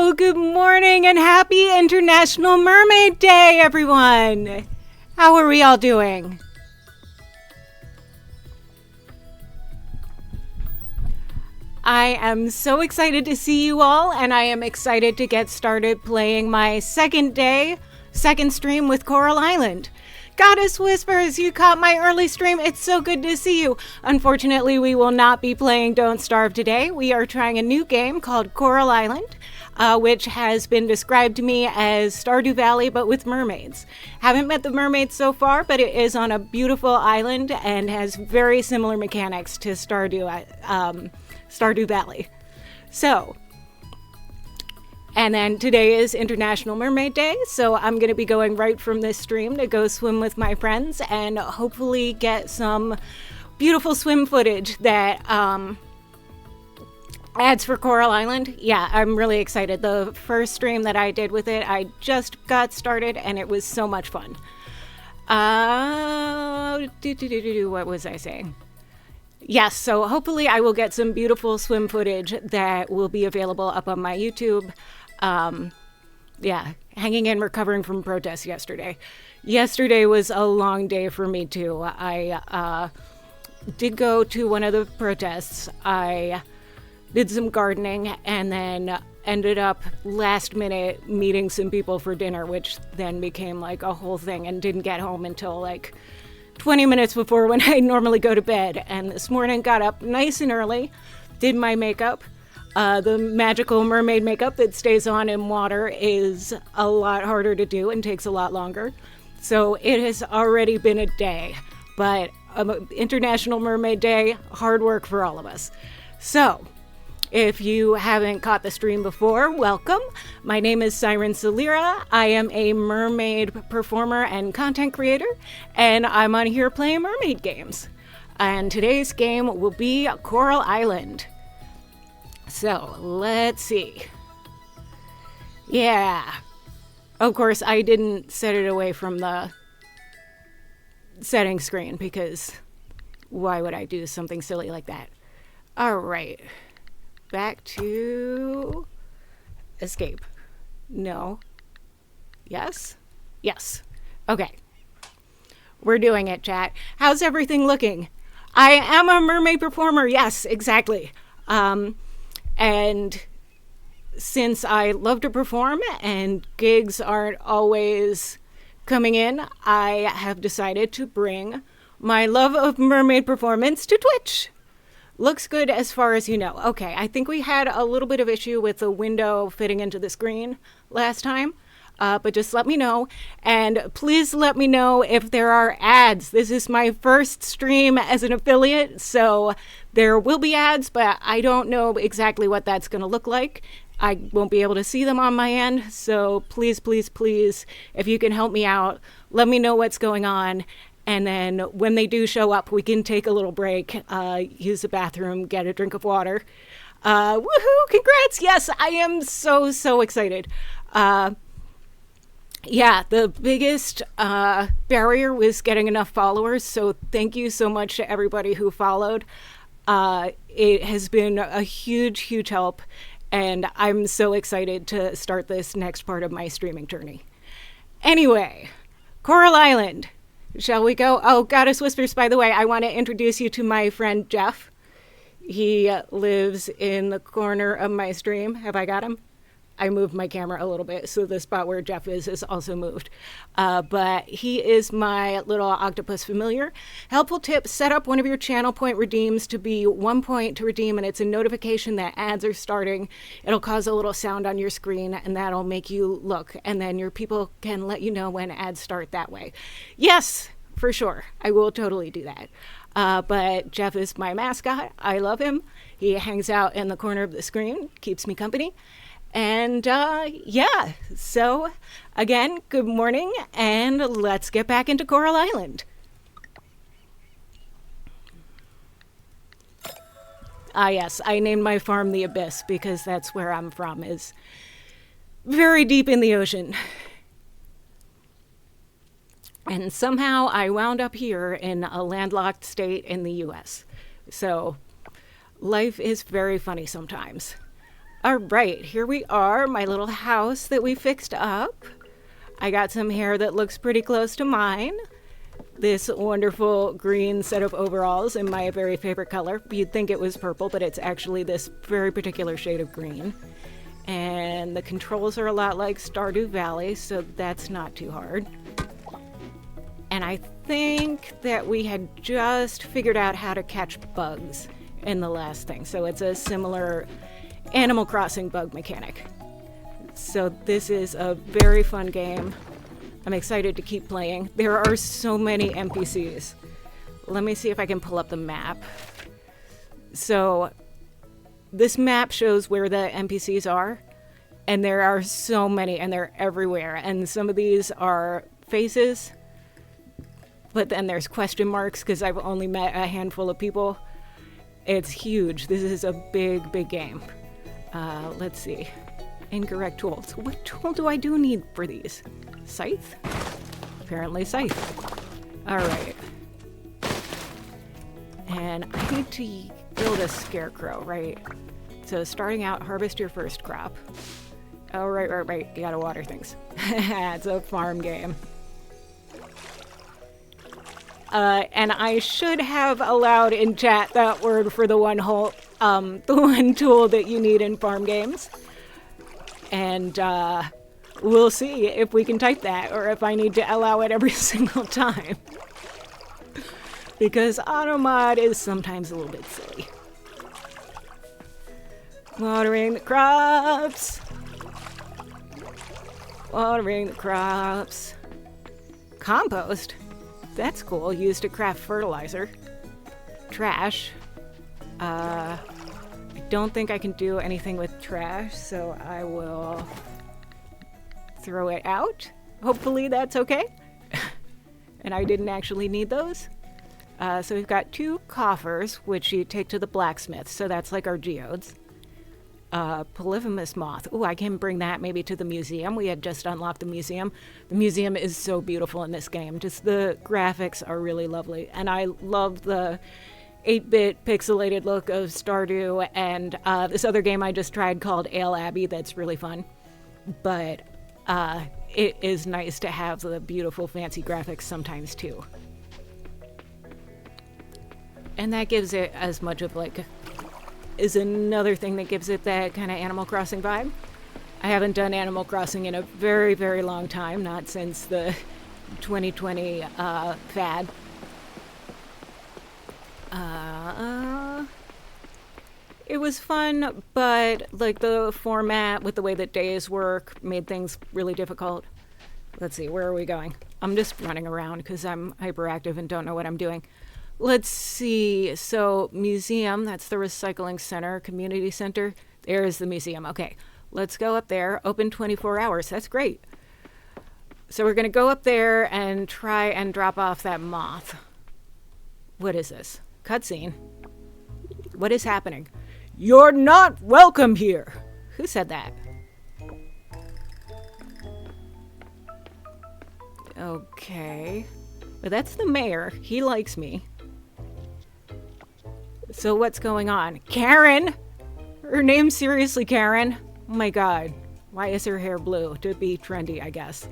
Oh, good morning and happy International Mermaid Day, everyone! How are we all doing? I am so excited to see you all, and I am excited to get started playing my second stream with Coral Island. Goddess Whispers, you caught my early stream. It's so good to see you. Unfortunately, we will not be playing Don't Starve today. We are trying a new game called Coral Island, which has been described to me as Stardew Valley, but with mermaids. Haven't met the mermaids so far, but it is on a beautiful island and has very similar mechanics to Stardew Valley. So, and then today is International Mermaid Day, so I'm going to be going right from this stream to go swim with my friends and hopefully get some beautiful swim footage that adds for Coral Island. Yeah, I'm really excited. The first stream that I did with it, I just got started and it was so much fun. What was I saying? Yes, so hopefully I will get some beautiful swim footage that will be available up on my YouTube. Hanging in, recovering from protests yesterday. Yesterday was a long day for me too. I did go to one of the protests. I did some gardening and then ended up last minute meeting some people for dinner, which then became like a whole thing, and didn't get home until like 20 minutes before when I normally go to bed. And this morning got up nice and early, did my makeup. The magical mermaid makeup that stays on in water is a lot harder to do and takes a lot longer. So it has already been a day, but International Mermaid Day, hard work for all of us. So if you haven't caught the stream before, welcome. My name is Siren Salira. I am a mermaid performer and content creator, and I'm on here playing mermaid games. And today's game will be Coral Island. So, let's see. Yeah. Of course, I didn't set it away from the settings screen because why would I do something silly like that? All right. Back to escape. No. Yes? Yes. Okay. We're doing it, chat. How's everything looking? I am a mermaid performer. Yes, exactly. And since I love to perform and gigs aren't always coming in, I have decided to bring my love of mermaid performance to Twitch. Looks good as far as you know. Okay, I think we had a little bit of issue with the window fitting into the screen last time. But just let me know, and please let me know if there are ads. This is my first stream as an affiliate, so there will be ads, but I don't know exactly what that's going to look like. I won't be able to see them on my end, so please, please, please, if you can help me out, let me know what's going on, and then when they do show up, we can take a little break, use the bathroom, get a drink of water. Woohoo! Congrats! Yes, I am so, so excited. Yeah, the biggest barrier was getting enough followers, so thank you so much to everybody who followed. It has been a huge, huge help, and I'm so excited to start this next part of my streaming journey. Anyway, Coral Island. Shall we go? Oh, Goddess Whispers, by the way, I want to introduce you to my friend Jeff. He lives in the corner of my stream. Have I got him? I moved my camera a little bit, so the spot where Jeff is also moved. But he is my little octopus familiar. Helpful tip, set up one of your channel point redeems to be 1 point to redeem, and it's a notification that ads are starting. It'll cause a little sound on your screen, and that'll make you look, and then your people can let you know when ads start that way. Yes, for sure. I will totally do that. But Jeff is my mascot. I love him. He hangs out in the corner of the screen, keeps me company. And yeah, so again, good morning, and let's get back into Coral Island. Yes, I named my farm the Abyss because that's where I'm from, is very deep in the ocean. And somehow I wound up here in a landlocked state in the US. So life is very funny sometimes. All right, here we are, my little house that we fixed up. I got some hair that looks pretty close to mine. This wonderful green set of overalls in my very favorite color. You'd think it was purple, but it's actually this very particular shade of green. And the controls are a lot like Stardew Valley, so that's not too hard. And I think that we had just figured out how to catch bugs in the last thing. So it's a similar Animal Crossing bug mechanic. So this is a very fun game. I'm excited to keep playing. There are so many NPCs. Let me see if I can pull up the map. So this map shows where the NPCs are, and there are so many, and they're everywhere. And some of these are faces, but then there's question marks because I've only met a handful of people. It's huge. This is a big, big game. Let's see. Incorrect tools. What tool do I need for these? Scythe? Apparently scythe. Alright. And I need to build a scarecrow, right? So starting out, harvest your first crop. Oh, right. You gotta water things. It's a farm game. And I should have allowed in chat that word for the one tool that you need in farm games. And we'll see if we can type that or if I need to allow it every single time. Because automod is sometimes a little bit silly. Watering the crops. Watering the crops. Compost. That's cool. Used to craft fertilizer. Trash. I don't think I can do anything with trash, so I will throw it out. Hopefully that's okay. And I didn't actually need those. So we've got 2 coffers, which you take to the blacksmith, so that's like our geodes. Polyphemus moth. Ooh, I can bring that maybe to the museum. We had just unlocked the museum. The museum is so beautiful in this game. Just the graphics are really lovely. And I love the 8-bit pixelated look of Stardew and this other game I just tried called Ale Abbey that's really fun. But it is nice to have the beautiful fancy graphics sometimes too. And that gives it as much of is another thing that gives it that kind of Animal Crossing vibe. I haven't done Animal Crossing in a very, very long time, not since the 2020 fad. It was fun, but the format with the way that days work made things really difficult. Let's see, where are we going? I'm just running around because I'm hyperactive and don't know what I'm doing. Let's see. So museum, that's the recycling center, community center. There's the museum. Okay, let's go up there. Open 24 hours. That's great. So we're going to go up there and try and drop off that moth. What is this? Cutscene. What is happening? You're not welcome here. Who said that? Okay. Well, that's the mayor. He likes me. So what's going on? Karen! Her name's seriously Karen? Oh my god. Why is her hair blue? To be trendy, I guess.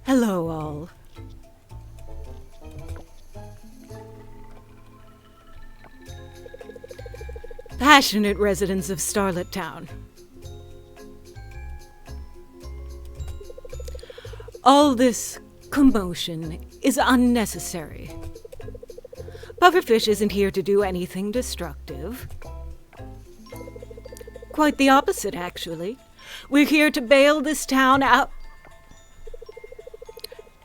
Hello, all. Passionate residents of Starlet Town. All this commotion is unnecessary. Pufferfish isn't here to do anything destructive. Quite the opposite, actually. We're here to bail this town out.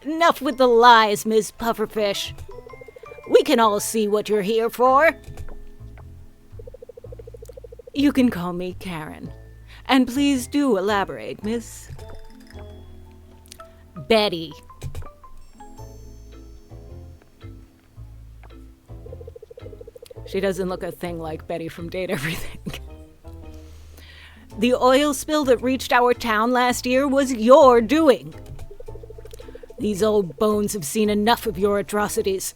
Enough with the lies, Ms. Pufferfish. We can all see what you're here for. You can call me Karen. And please do elaborate, Miss Betty. She doesn't look a thing like Betty from Date Everything. The oil spill that reached our town last year was your doing. These old bones have seen enough of your atrocities.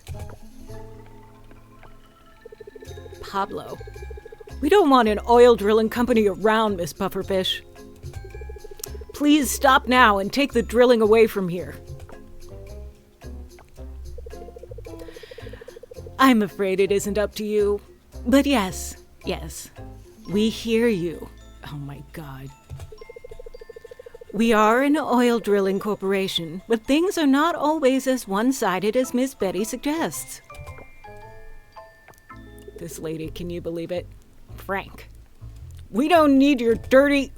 Pablo. We don't want an oil drilling company around, Miss Pufferfish. Please stop now and take the drilling away from here. I'm afraid it isn't up to you. But yes, we hear you. Oh my God. We are an oil drilling corporation, but things are not always as one-sided as Miss Betty suggests. This lady, can you believe it? Frank. We don't need your dirty...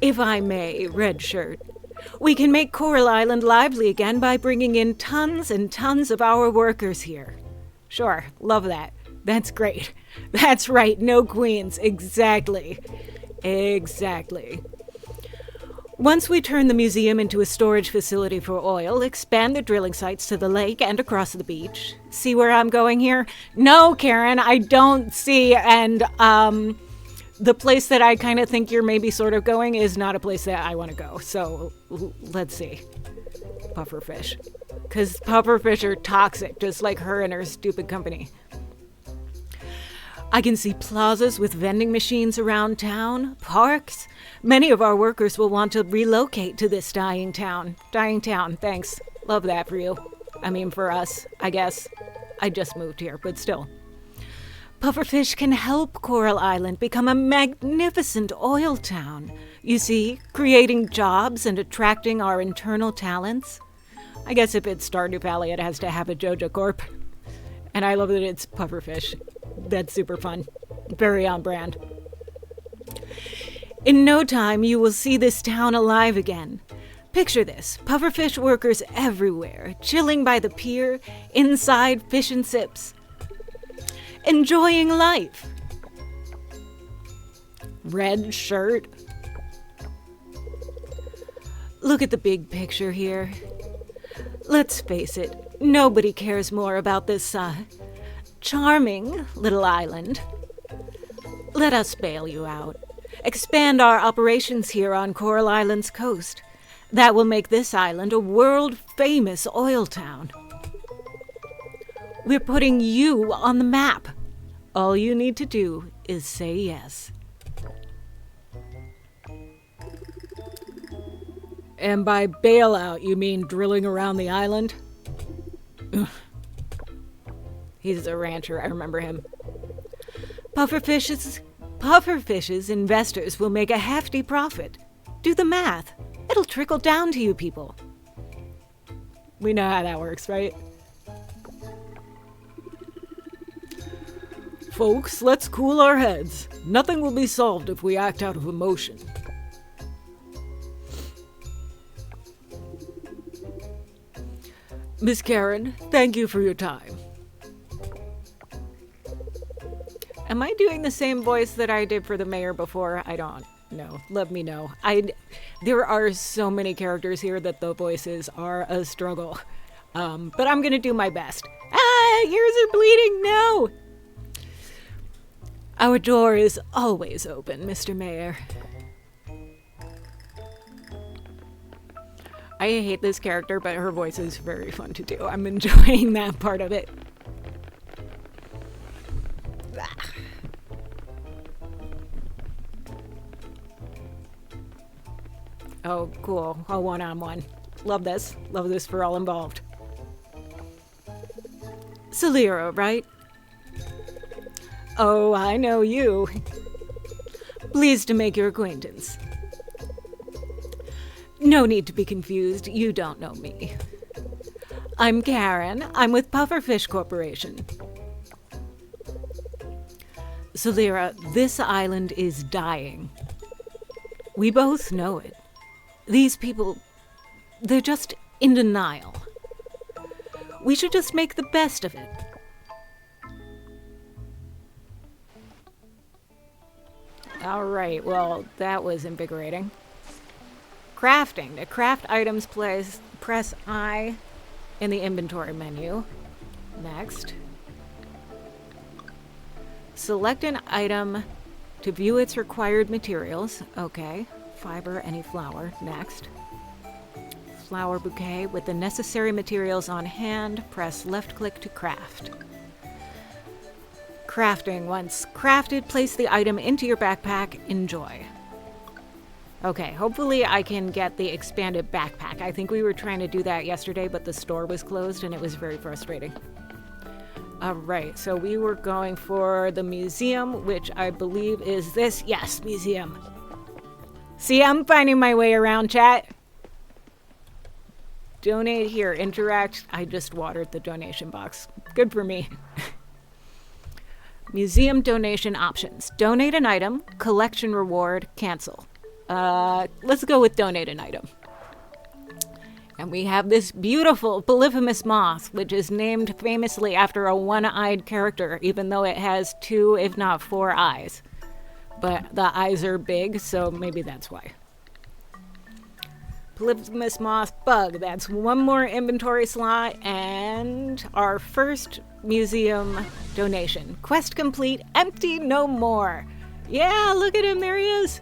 If I may, Red Shirt, we can make Coral Island lively again by bringing in tons and tons of our workers here. Sure, love that. That's great. That's right, no queens. Exactly. Once we turn the museum into a storage facility for oil, expand the drilling sites to the lake and across the beach. See where I'm going here? No, Karen, I don't see. And the place that I kind of think you're maybe sort of going is not a place that I want to go. So let's see. Pufferfish. Because pufferfish are toxic, just like her and her stupid company. I can see plazas with vending machines around town, parks. Many of our workers will want to relocate to this dying town. Dying town, thanks. Love that for you. I mean, for us, I guess. I just moved here, but still. Pufferfish can help Coral Island become a magnificent oil town. You see, creating jobs and attracting our internal talents. I guess if it's Stardew Valley, it has to have a JoJo Corp. And I love that it's Pufferfish. That's super fun. Very on brand. In no time, you will see this town alive again. Picture this, pufferfish workers everywhere, chilling by the pier, inside fish and sips. Enjoying life. Red Shirt. Look at the big picture here. Let's face it, nobody cares more about this, charming little island. Let us bail you out. Expand our operations here on Coral Island's coast. That will make this island a world-famous oil town. We're putting you on the map. All you need to do is say yes. And by bailout, you mean drilling around the island? Ugh. He's a rancher, I remember him. Pufferfish's investors will make a hefty profit. Do the math. It'll trickle down to you people. We know how that works, right? Folks, let's cool our heads. Nothing will be solved if we act out of emotion. Miss Karen, thank you for your time. Am I doing the same voice that I did for the mayor before? I don't know. Let me know. There are so many characters here that the voices are a struggle. But I'm gonna do my best. Ears are bleeding, no! Our door is always open, Mr. Mayor. I hate this character, but her voice is very fun to do. I'm enjoying that part of it. Oh, cool. A one-on-one. Love this. Love this for all involved. Celira, right? Oh, I know you. Pleased to make your acquaintance. No need to be confused. You don't know me. I'm Karen. I'm with Pufferfish Corporation. Celira, this island is dying. We both know it. These people, they're just in denial. We should just make the best of it. All right, well, that was invigorating. Crafting. To craft items, press I in the inventory menu. Next. Select an item to view its required materials. Okay. Fiber, any flower. Next. Flower bouquet with the necessary materials on hand. Press left click to craft. Crafting. Once crafted, place the item into your backpack. Enjoy. Okay, hopefully I can get the expanded backpack. I think we were trying to do that yesterday, but the store was closed and it was very frustrating. Alright, so we were going for the museum, which I believe is this. Yes, museum. See, I'm finding my way around, chat. Donate here, interact. I just watered the donation box. Good for me. Museum donation options. Donate an item, collection reward, cancel. Let's go with donate an item. And we have this beautiful polyphemus moth, which is named famously after a one-eyed character, even though it has 2, if not 4 eyes. But the eyes are big, so maybe that's why. Polyphemus moth bug. That's 1 more inventory slot and our first museum donation. Quest complete. Empty no more. Yeah, look at him. There he is.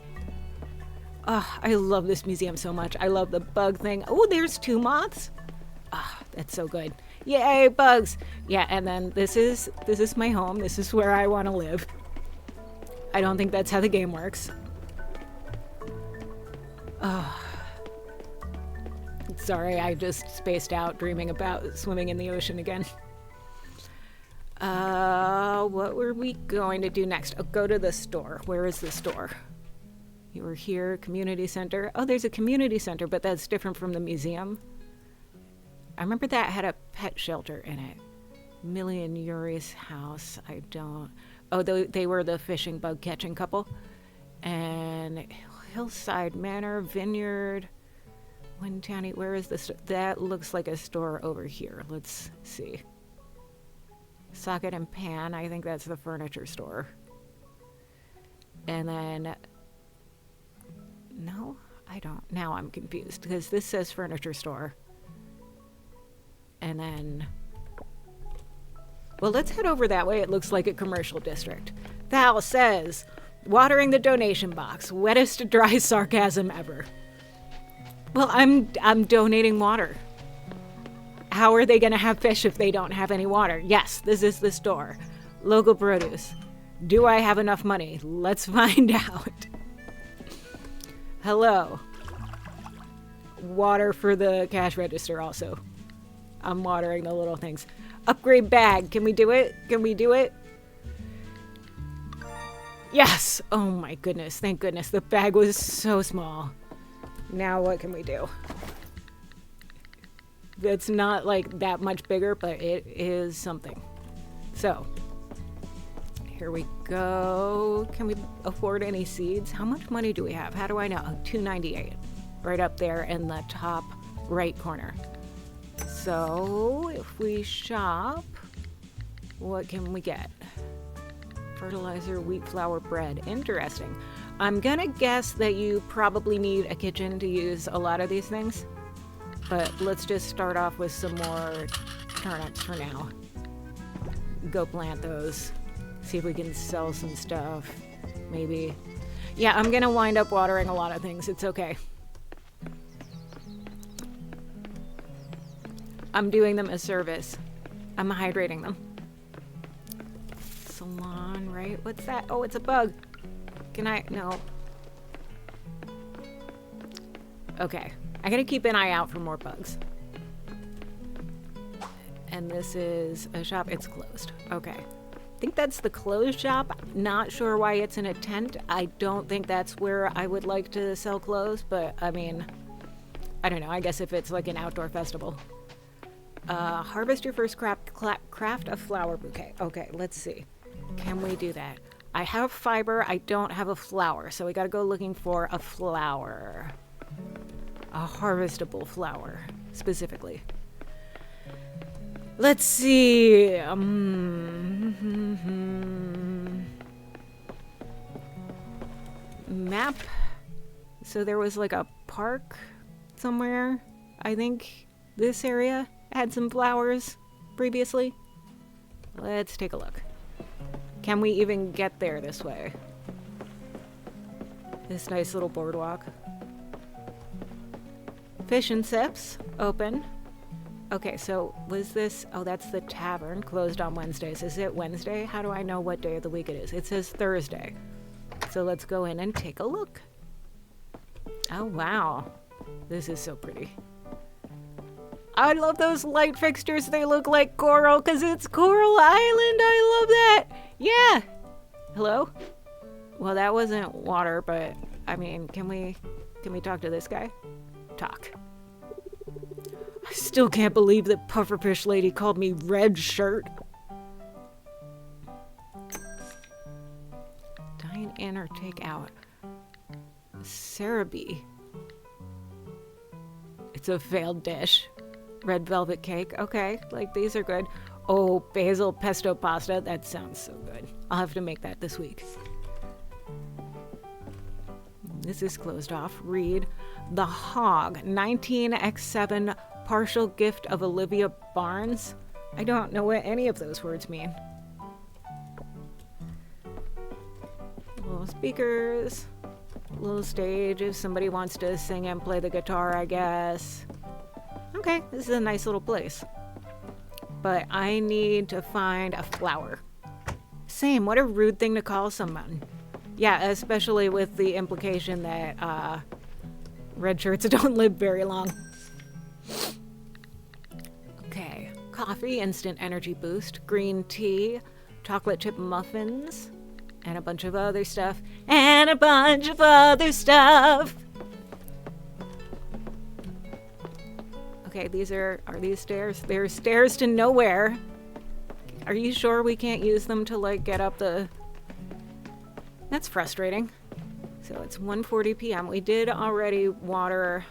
Oh, I love this museum so much. I love the bug thing. Oh, there's 2 moths. Oh, that's so good. Yay, bugs. Yeah, and then this is my home. This is where I want to live. I don't think that's how the game works. Oh. Sorry, I just spaced out dreaming about swimming in the ocean again. What were we going to do next? Oh, go to the store. Where is the store? You were here, community center. Oh, there's a community center, but that's different from the museum. I remember that had a pet shelter in it. Million Yuri's house. I don't... Oh, they were the fishing bug catching couple. And Hillside Manor, Vineyard, Wintowny. Where is this? That looks like a store over here. Let's see. Socket and Pan. I think that's the furniture store. And then... No, I don't. Now I'm confused because this says furniture store. And then... Well, let's head over that way. It looks like a commercial district. Val says, watering the donation box. Wettest dry sarcasm ever. Well, I'm donating water. How are they going to have fish if they don't have any water? Yes, this is the store. Local produce. Do I have enough money? Let's find out. Hello. Water for the cash register also. I'm watering the little things. Upgrade bag. Can we do it? Can we do it? Yes! Oh my goodness. Thank goodness. The bag was so small. Now what can we do? It's not like that much bigger, but it is something. So, here we go. Can we afford any seeds? How much money do we have? How do I know? Oh, $2.98. Right up there in the top right corner. So, if we shop, what can we get? Fertilizer, wheat flour, bread. Interesting. I'm gonna guess that you probably need a kitchen to use a lot of these things. But let's just start off with some more turnips for now. Go plant those. See if we can sell some stuff. Maybe. Yeah, I'm gonna wind up watering a lot of things. It's okay. I'm doing them a service. I'm hydrating them. Salon, right? What's that? Oh, it's a bug. Can I? No. Okay. I gotta keep an eye out for more bugs. And this is a shop. It's closed. Okay. I think that's the closed shop. Not sure why it's in a tent. I don't think that's where I would like to sell clothes, but I mean, I don't know. I guess if it's like an outdoor festival. Harvest your first craft a flower bouquet. Okay, let's see. Can we do that? I have fiber. I don't have a flower, so we gotta go looking for a flower. A harvestable flower, specifically. Let's see. Map. So there was like a park somewhere. I think this area had some flowers previously. Let's take a look. Can we even get there this way? This nice little boardwalk. Fish and Sips, open. Okay, so was this... Oh, that's the tavern, closed on Wednesdays. Is it Wednesday? How do I know what day of the week it is? It says Thursday. So let's go in and take a look. Oh, wow. This is so pretty. I love those light fixtures. They look like coral because it's Coral Island. I love that. Yeah. Hello? Well, that wasn't water, but I mean, can we talk to this guy? Talk. I still can't believe that Pufferfish Lady called me red shirt. Dine in or take out. Cerebi. It's a failed dish. Red velvet cake. Okay, like these are good. Oh, basil pesto pasta. That sounds so good. I'll have to make that this week. This is closed off. Read. The Hog. 19x7 partial gift of Olivia Barnes. I don't know what any of those words mean. Little speakers. Little stage if somebody wants to sing and play the guitar, I guess. Okay, this is a nice little place. But I need to find a flower. Same, what a rude thing to call someone. Yeah, especially with the implication that red shirts don't live very long. Okay, coffee, instant energy boost, green tea, chocolate chip muffins, and a bunch of other stuff. And a bunch of other stuff. Okay, are these stairs? They're stairs to nowhere. Are you sure we can't use them to, like, get up the... That's frustrating. So it's 1:40 p.m. We did already water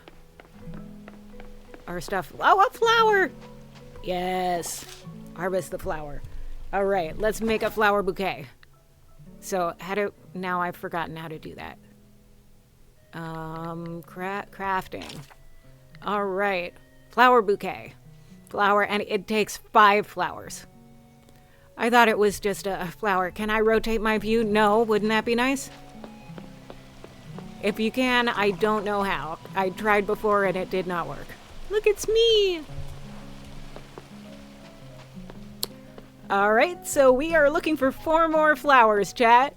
our stuff. Oh, a flower! Yes. Harvest the flower. All right, let's make a flower bouquet. So now I've forgotten how to do that. Crafting. All right. Flower bouquet. Flower, and it takes 5 flowers. I thought it was just a flower. Can I rotate my view? No, wouldn't that be nice? If you can, I don't know how. I tried before and it did not work. Look, it's me! Alright, so we are looking for 4 more flowers, chat.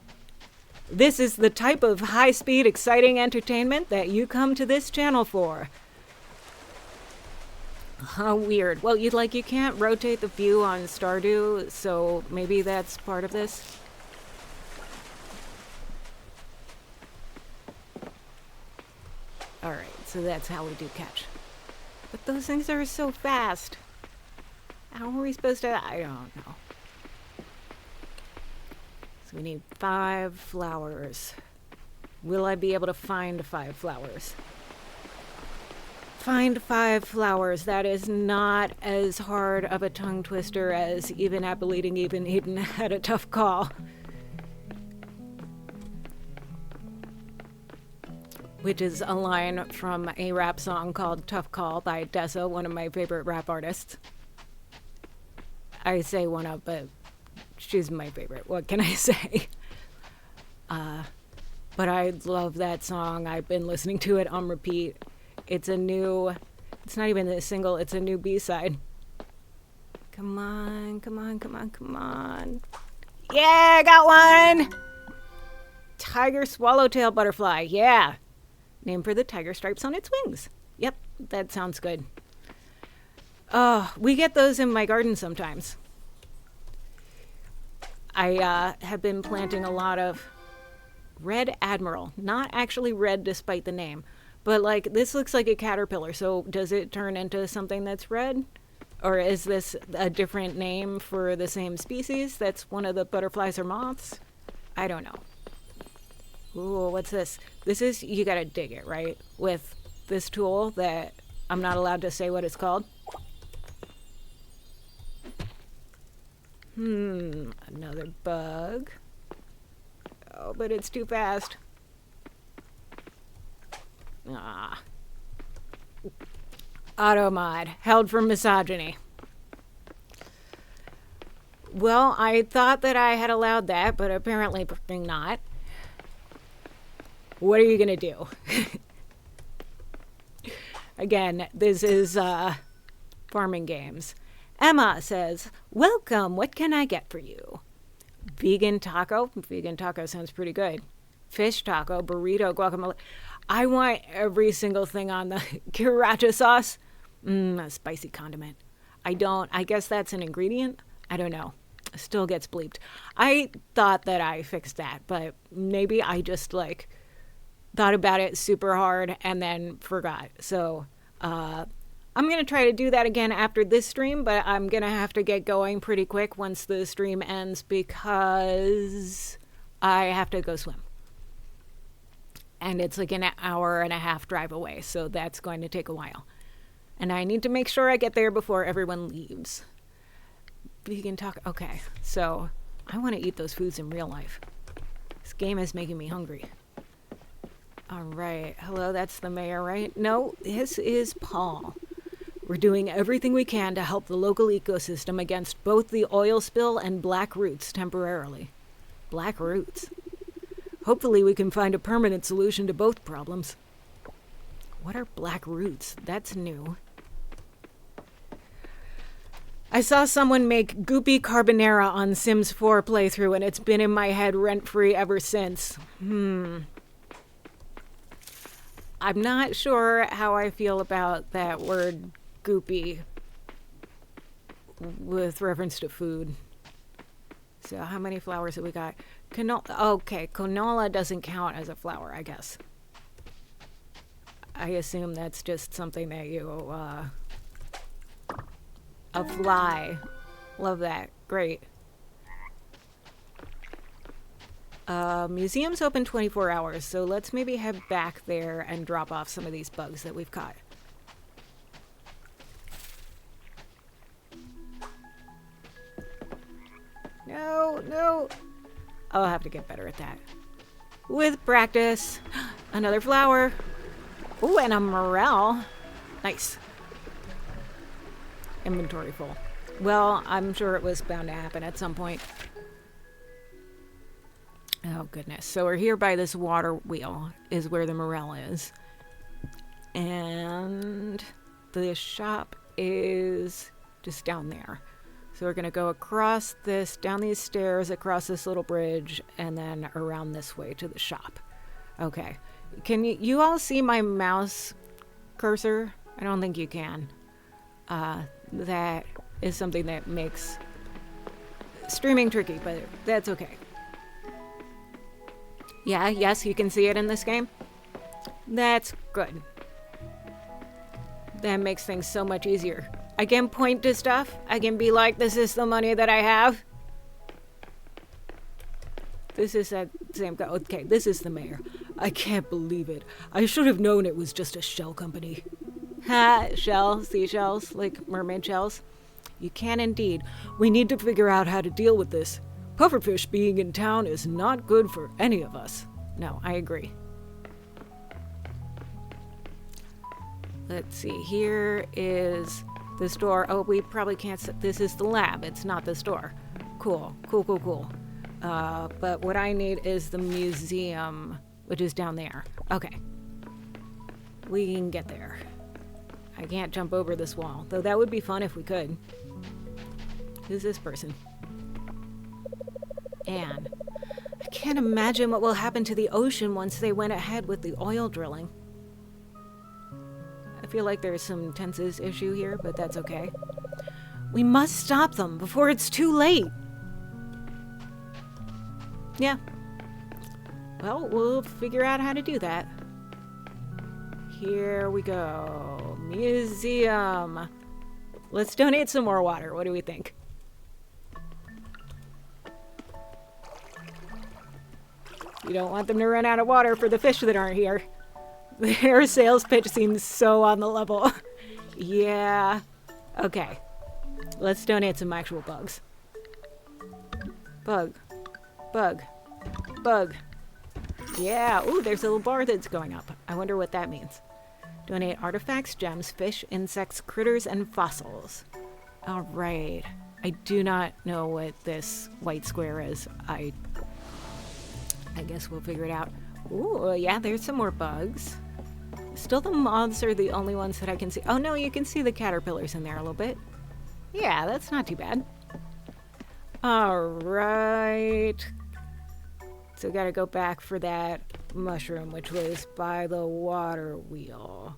This is the type of high-speed, exciting entertainment that you come to this channel for. How weird. Well, you can't rotate the view on Stardew, so maybe that's part of this. Alright, so that's how we do catch. But those things are so fast. How are we supposed to... I don't know. So we need 5 flowers. Will I be able to find 5 flowers? Find 5 flowers. That is not as hard of a tongue twister as Even Apple Eating Even Eden had a tough call. Which is a line from a rap song called Tough Call by Dessa, one of my favorite rap artists. I say one of, but she's my favorite. What can I say? But I love that song. I've been listening to it on repeat. It's not even a single, it's a new B-side. Come on, come on, come on, come on. Yeah, I got one! Tiger swallowtail butterfly, yeah. Named for the tiger stripes on its wings. Yep, that sounds good. Oh, we get those in my garden sometimes. I have been planting a lot of red admiral. Not actually red despite the name. But, like, this looks like a caterpillar, so does it turn into something that's red? Or is this a different name for the same species that's one of the butterflies or moths? I don't know. Ooh, what's this? This is, you gotta dig it, right? With this tool that I'm not allowed to say what it's called. Another bug. Oh, but it's too fast. Ah. Auto mod. Held for misogyny. Well, I thought that I had allowed that, but apparently not. What are you gonna do? Again, this is farming games. Emma says, welcome, what can I get for you? Vegan taco. Vegan taco sounds pretty good. Fish taco, burrito, guacamole. I want every single thing on the sriracha sauce. A spicy condiment. I guess that's an ingredient. I don't know. Still gets bleeped. I thought that I fixed that, but maybe I just thought about it super hard and then forgot. So I'm going to try to do that again after this stream, but I'm going to have to get going pretty quick once the stream ends because I have to go swim. And it's like an hour and a half drive away, so that's going to take a while. And I need to make sure I get there before everyone leaves. Vegan taco. Okay, so I want to eat those foods in real life. This game is making me hungry. All right. Hello, that's the mayor, right? No, this is Paul. We're doing everything we can to help the local ecosystem against both the oil spill and black roots temporarily. Black roots. Hopefully we can find a permanent solution to both problems. What are black roots? That's new. I saw someone make goopy carbonara on Sims 4 playthrough and it's been in my head rent-free ever since. I'm not sure how I feel about that word goopy with reference to food. So how many flowers have we got? Canola. Okay, canola doesn't count as a flower, I guess. I assume that's just something that you... a fly. Love that. Great. Museum's open 24 hours, so let's maybe head back there and drop off some of these bugs that we've caught. No. I'll have to get better at that. With practice. Another flower. Ooh, and a morel. Nice. Inventory full. Well, I'm sure it was bound to happen at some point. Oh, goodness. So we're here by this water wheel is where the morel is. And the shop is just down there. So we're going to go across this, down these stairs, across this little bridge, and then around this way to the shop. Okay. Can you all see my mouse cursor? I don't think you can. That is something that makes streaming tricky, but that's okay. Yeah, yes, you can see it in this game. That's good. That makes things so much easier. I can point to stuff. I can be like, this is the money that I have. This is that same guy. Okay, this is the mayor. I can't believe it. I should have known it was just a shell company. Ha, shell, seashells, like mermaid shells. You can indeed. We need to figure out how to deal with this. Pufferfish being in town is not good for any of us. No, I agree. Let's see, here is the store. Oh, we probably can't, this is the lab, it's not the store. Cool. But what I need is the museum, which is down there. Okay. We can get there. I can't jump over this wall, though that would be fun if we could. Who's this person? Anne. I can't imagine what will happen to the ocean once they went ahead with the oil drilling. I feel like there's some tenses issue here, but that's okay. We must stop them before it's too late. Yeah. Well, we'll figure out how to do that. Here we go. Museum. Let's donate some more water. What do we think? You don't want them to run out of water for the fish that aren't here. Their sales pitch seems so on the level. Yeah. Okay. Let's donate some actual bugs. Bug. Yeah. Ooh, there's a little bar that's going up. I wonder what that means. Donate artifacts, gems, fish, insects, critters, and fossils. All right. I do not know what this white square is. I guess we'll figure it out. Ooh, yeah, there's some more bugs. Still the moths are the only ones that I can see. Oh no, you can see the caterpillars in there a little bit. Yeah, that's not too bad. Alright. So gotta go back for that mushroom, which was by the water wheel.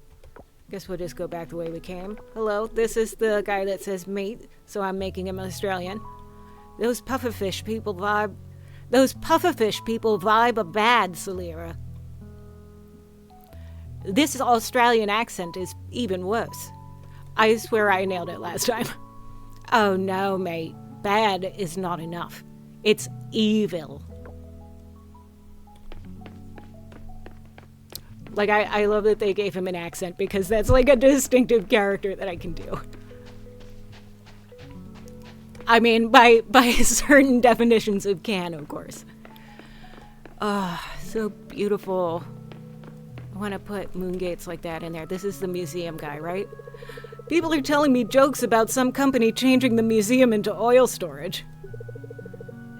Guess we'll just go back the way we came. Hello, this is the guy that says mate, so I'm making him Australian. Those pufferfish people vibe a bad, Solera. This Australian accent is even worse. I swear I nailed it last time. Oh no, mate. Bad is not enough. It's evil. Like, I love that they gave him an accent because that's like a distinctive character that I can do. I mean, by certain definitions of can, of course. So beautiful. I want to put moon gates like that in there. This is the museum guy, right? People are telling me jokes about some company changing the museum into oil storage.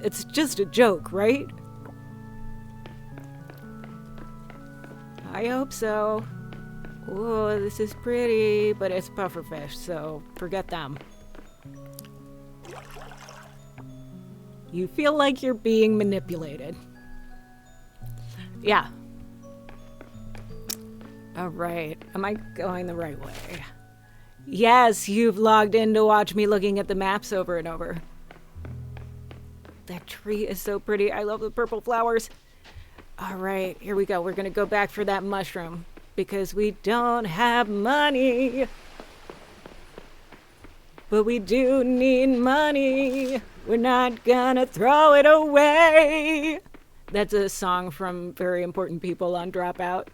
It's just a joke, right? I hope so. Whoa, this is pretty, but it's pufferfish, so forget them. You feel like you're being manipulated. Yeah. Alright, am I going the right way? Yes, you've logged in to watch me looking at the maps over and over. That tree is so pretty. I love the purple flowers. Alright, here we go. We're gonna go back for that mushroom because we don't have money. But we do need money. We're not gonna throw it away. That's a song from Very Important People on Dropout.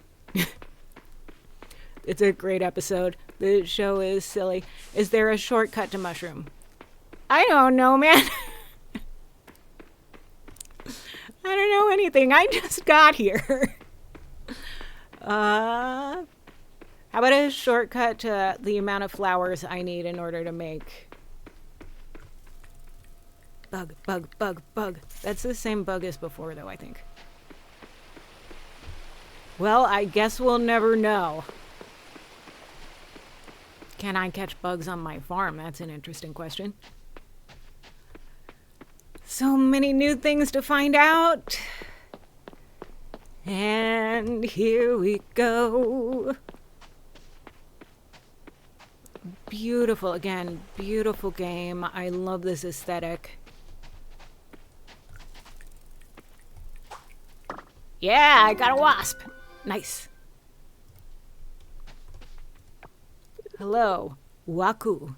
It's a great episode. The show is silly. Is there a shortcut to mushroom? I don't know, man. I don't know anything. I just got here. How about a shortcut to the amount of flowers I need in order to make... Bug, bug, bug, bug. That's the same bug as before, though, I think. Well, I guess we'll never know. Can I catch bugs on my farm? That's an interesting question. So many new things to find out. And here we go. Beautiful, again, beautiful game. I love this aesthetic. Yeah, I got a wasp. Nice. Hello, Waku.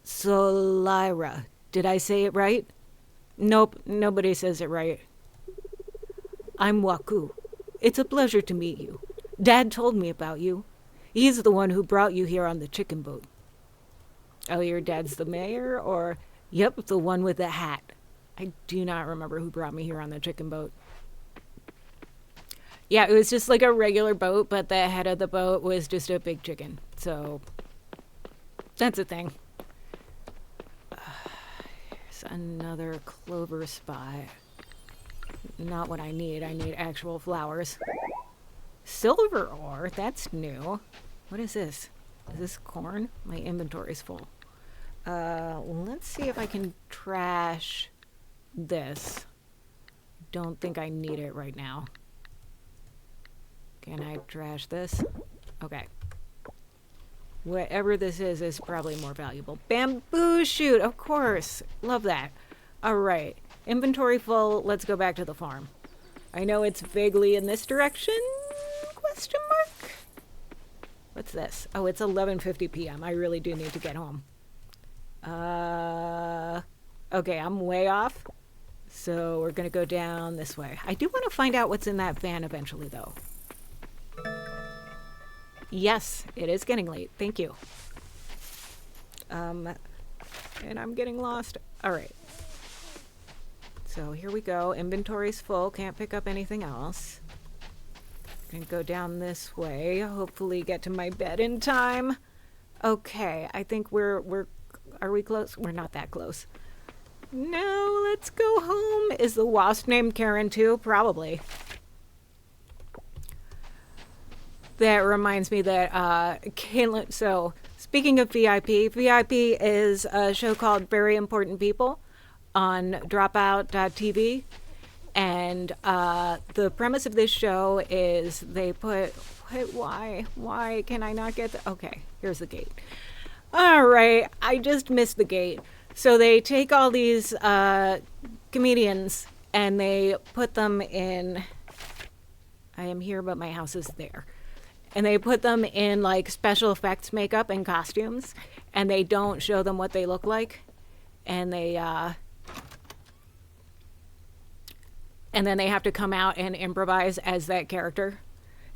Solira. Did I say it right? Nope, nobody says it right. I'm Waku. It's a pleasure to meet you. Dad told me about you. He's the one who brought you here on the chicken boat. Oh, your dad's the mayor? Or, yep, the one with the hat. I do not remember who brought me here on the chicken boat. Yeah, it was just like a regular boat, but the head of the boat was just a big chicken. So, that's a thing. Here's another clover spot. Not what I need. I need actual flowers. Silver ore? That's new. What is this? Is this corn? My inventory's full. Let's see if I can trash this. Don't think I need it right now. Can I trash this? Okay. Whatever this is probably more valuable. Bamboo shoot, of course. Love that. Alright. Inventory full. Let's go back to the farm. I know it's vaguely in this direction? Question mark? What's this? Oh, it's 11:50 p.m. I really do need to get home. Okay, I'm way off. So we're going to go down this way. I do want to find out what's in that van eventually, though. Yes, it is getting late. Thank you. And I'm getting lost. All right. So here we go. Inventory's full. Can't pick up anything else. Gonna go down this way. Hopefully get to my bed in time. Okay, I think are we close? We're not that close. No, let's go home. Is the wasp named Karen too? Probably. that reminds me that Caitlin. So speaking of VIP is a show called Very Important People on Dropout.tv, and the premise of this show is they put. Why can I not get the? Okay, here's the gate. All right, I just missed the gate. So they take all these comedians and they put them in. I am here, but my house is there. And they put them in like special effects makeup and costumes, and they don't show them what they look like, and then they have to come out and improvise as that character.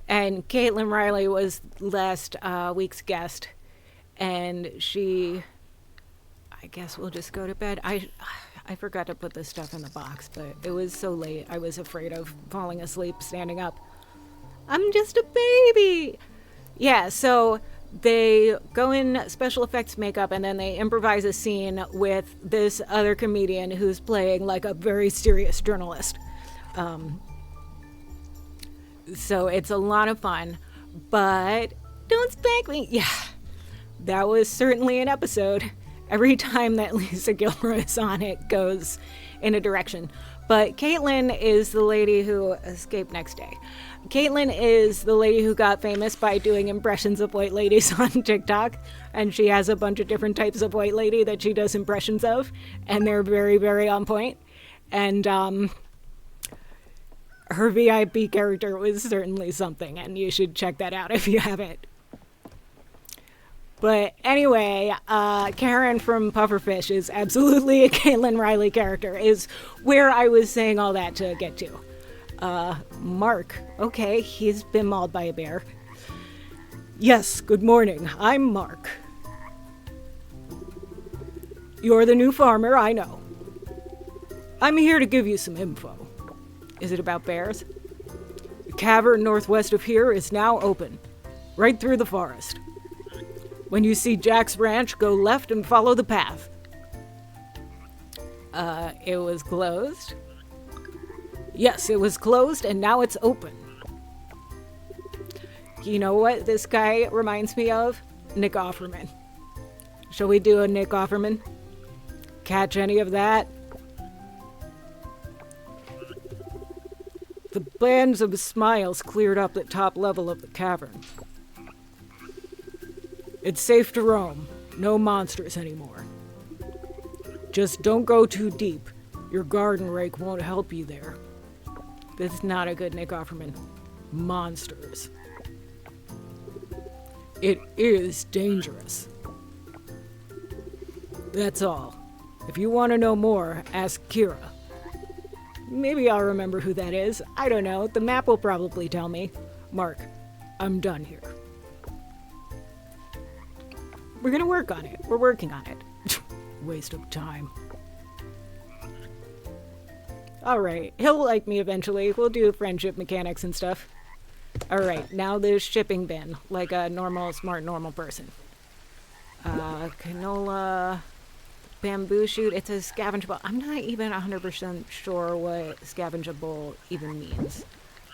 And Caitlin Riley was last week's guest, and she, I guess we'll just go to bed. I forgot to put this stuff in the box, but it was so late I was afraid of falling asleep standing up. I'm just a baby. Yeah, so they go in special effects makeup and then they improvise a scene with this other comedian who's playing like a very serious journalist. So it's a lot of fun, but don't spank me. Yeah, that was certainly an episode. Every time that Lisa Gilmore is on, it goes in a direction. But Caitlin is the lady who escaped next day. Caitlin is the lady who got famous by doing impressions of white ladies on TikTok, and she has a bunch of different types of white lady that she does impressions of, and they're very, very on point. And her VIP character was certainly something, and you should check that out if you haven't. But anyway, Karen from Pufferfish is absolutely a Caitlin Riley character, is where I was saying all that to get to. Mark. Okay, he's been mauled by a bear. Yes, good morning. I'm Mark. You're the new farmer, I know. I'm here to give you some info. Is it about bears? The cavern northwest of here is now open, right through the forest. When you see Jack's ranch, go left and follow the path. It was closed? Yes, it was closed and now it's open. You know what this guy reminds me of? Nick Offerman. Shall we do a Nick Offerman? Catch any of that? The bands of smiles cleared up the top level of the cavern. It's safe to roam. No monsters anymore. Just don't go too deep. Your garden rake won't help you there. This is not a good Nick Offerman. Monsters. It is dangerous. That's all. If you want to know more, ask Kira. Maybe I'll remember who that is. I don't know. The map will probably tell me. Mark, I'm done here. We're gonna work on it. We're working on it. Waste of time. Alright, he'll like me eventually. We'll do friendship mechanics and stuff. Alright, now there's shipping bin, like a normal, smart, normal person. Canola, bamboo shoot, it's a scavengeable. I'm not even 100% sure what scavengeable even means.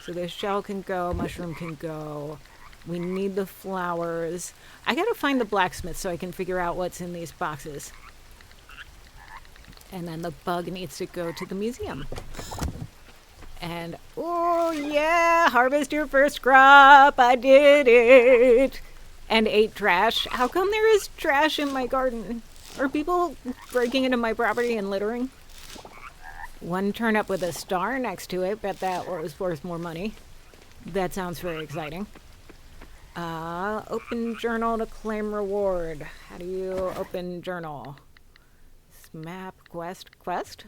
So the shell can go, mushroom can go. We need the flowers. I gotta find the blacksmith so I can figure out what's in these boxes. And then the bug needs to go to the museum. And, oh yeah, harvest your first crop. I did it. And ate trash. How come there is trash in my garden? Are people breaking into my property and littering? One turnip with a star next to it. Bet that was worth more money. That sounds very exciting. Open journal to claim reward. How do you open journal? Map, quest?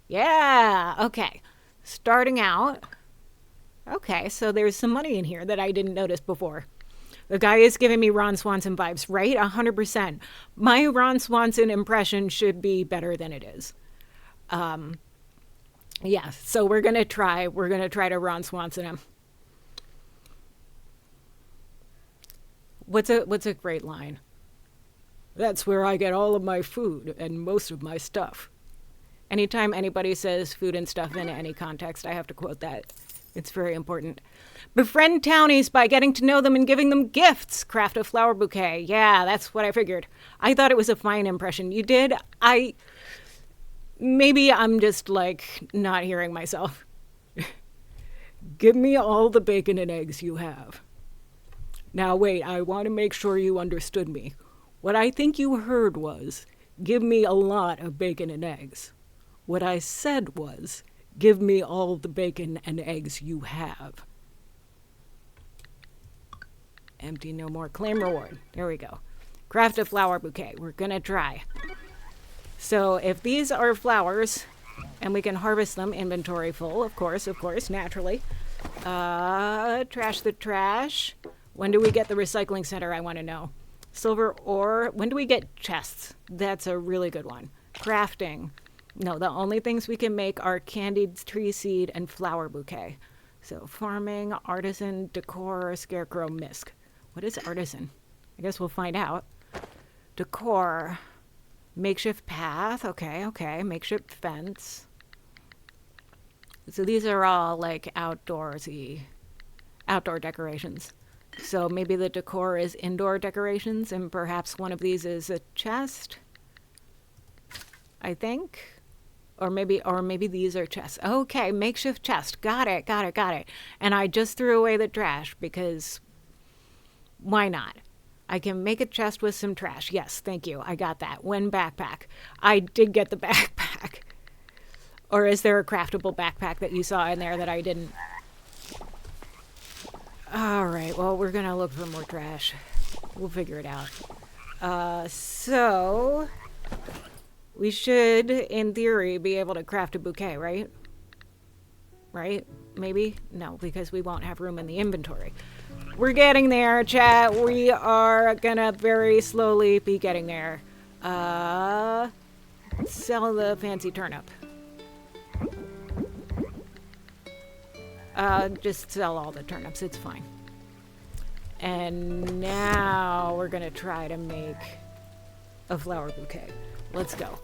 Yeah, okay. Starting out. Okay, so there's some money in here that I didn't notice before. The guy is giving me Ron Swanson vibes, right? 100%. My Ron Swanson impression should be better than it is. Yeah, so we're gonna try to Ron Swanson him. What's a great line? That's where I get all of my food and most of my stuff. Anytime anybody says food and stuff in any context, I have to quote that. It's very important. Befriend townies by getting to know them and giving them gifts. Craft a flower bouquet. Yeah, that's what I figured. I thought it was a fine impression. You did? Maybe I'm just, like, not hearing myself. Give me all the bacon and eggs you have. Now, wait, I want to make sure you understood me. What I think you heard was, give me a lot of bacon and eggs. What I said was, give me all the bacon and eggs you have. Empty, no more. Claim reward. There we go. Craft a flower bouquet. We're gonna try. So if these are flowers, and we can harvest them, inventory full, of course, naturally. Trash the trash. When do we get the recycling center? I want to know. Silver ore. When do we get chests? That's a really good one. Crafting. No, the only things we can make are candied tree seed and flower bouquet. So farming, artisan, decor, scarecrow, misc. What is artisan? I guess we'll find out. Decor. Makeshift path. Okay. Makeshift fence. So these are all like outdoor decorations. So maybe the decor is indoor decorations and perhaps one of these is a chest. I think. Or maybe these are chests. Okay, makeshift chest. Got it. And I just threw away the trash because why not? I can make a chest with some trash. Yes, thank you. I got that. When backpack. I did get the backpack. Or is there a craftable backpack that you saw in there that I didn't? All right, well, we're going to look for more trash. We'll figure it out. So we should, in theory, be able to craft a bouquet, right? Right? Maybe? No, because we won't have room in the inventory. We're getting there, chat. We are gonna very slowly be getting there. Sell the fancy turnip. Just sell all the turnips. It's fine. And now we're gonna try to make a flower bouquet. Let's go.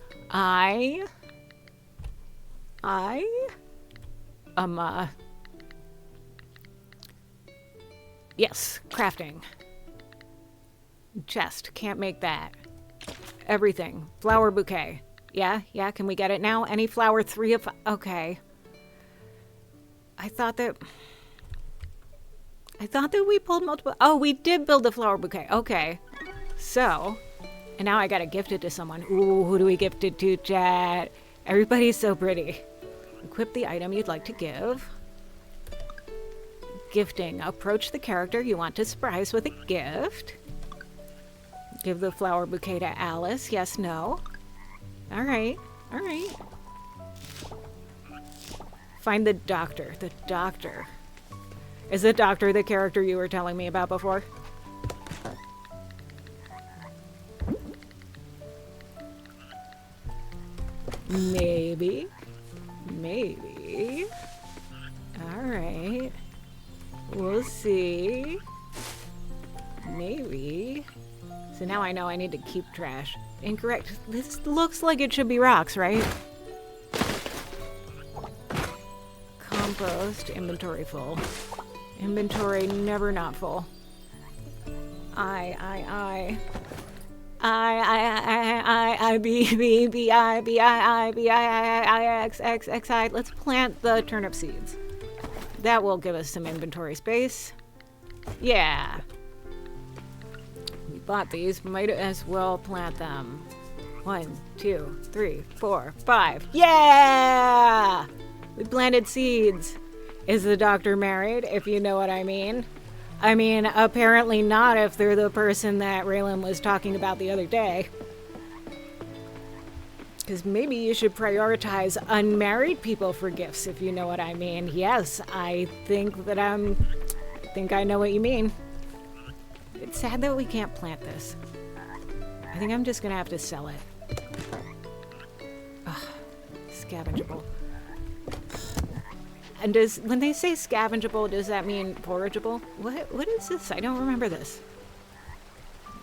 Yes, crafting. Chest, can't make that. Everything. Flower bouquet. Yeah, can we get it now? Any flower, 3 of... Okay. I thought that we pulled multiple... Oh, we did build the flower bouquet. Okay. So, and now I gotta gift it to someone. Ooh, who do we gift it to, chat? Everybody's so pretty. Equip the item you'd like to give. Gifting. Approach the character you want to surprise with a gift. Give the flower bouquet to Alice. Yes, no. All right. Find the doctor. The doctor. Is the doctor the character you were telling me about before? Maybe. All right. We'll see. Maybe. So now I know I need to keep trash. Incorrect. This looks like it should be rocks, right? Compost. Inventory full. Inventory never not full. I B. Let's plant the turnip seeds. That will give us some inventory space. Yeah. We bought these. Might as well plant them. 1, 2, 3, 4, 5. Yeah! We planted seeds. Is the doctor married, if you know what I mean? I mean, apparently not if they're the person that Raylan was talking about the other day. Because maybe you should prioritize unmarried people for gifts, if you know what I mean. Yes, I think I know what you mean. It's sad that we can't plant this. I think I'm just gonna have to sell it. Ugh, scavengeable. And when they say scavengeable, does that mean forageable? What is this? I don't remember this.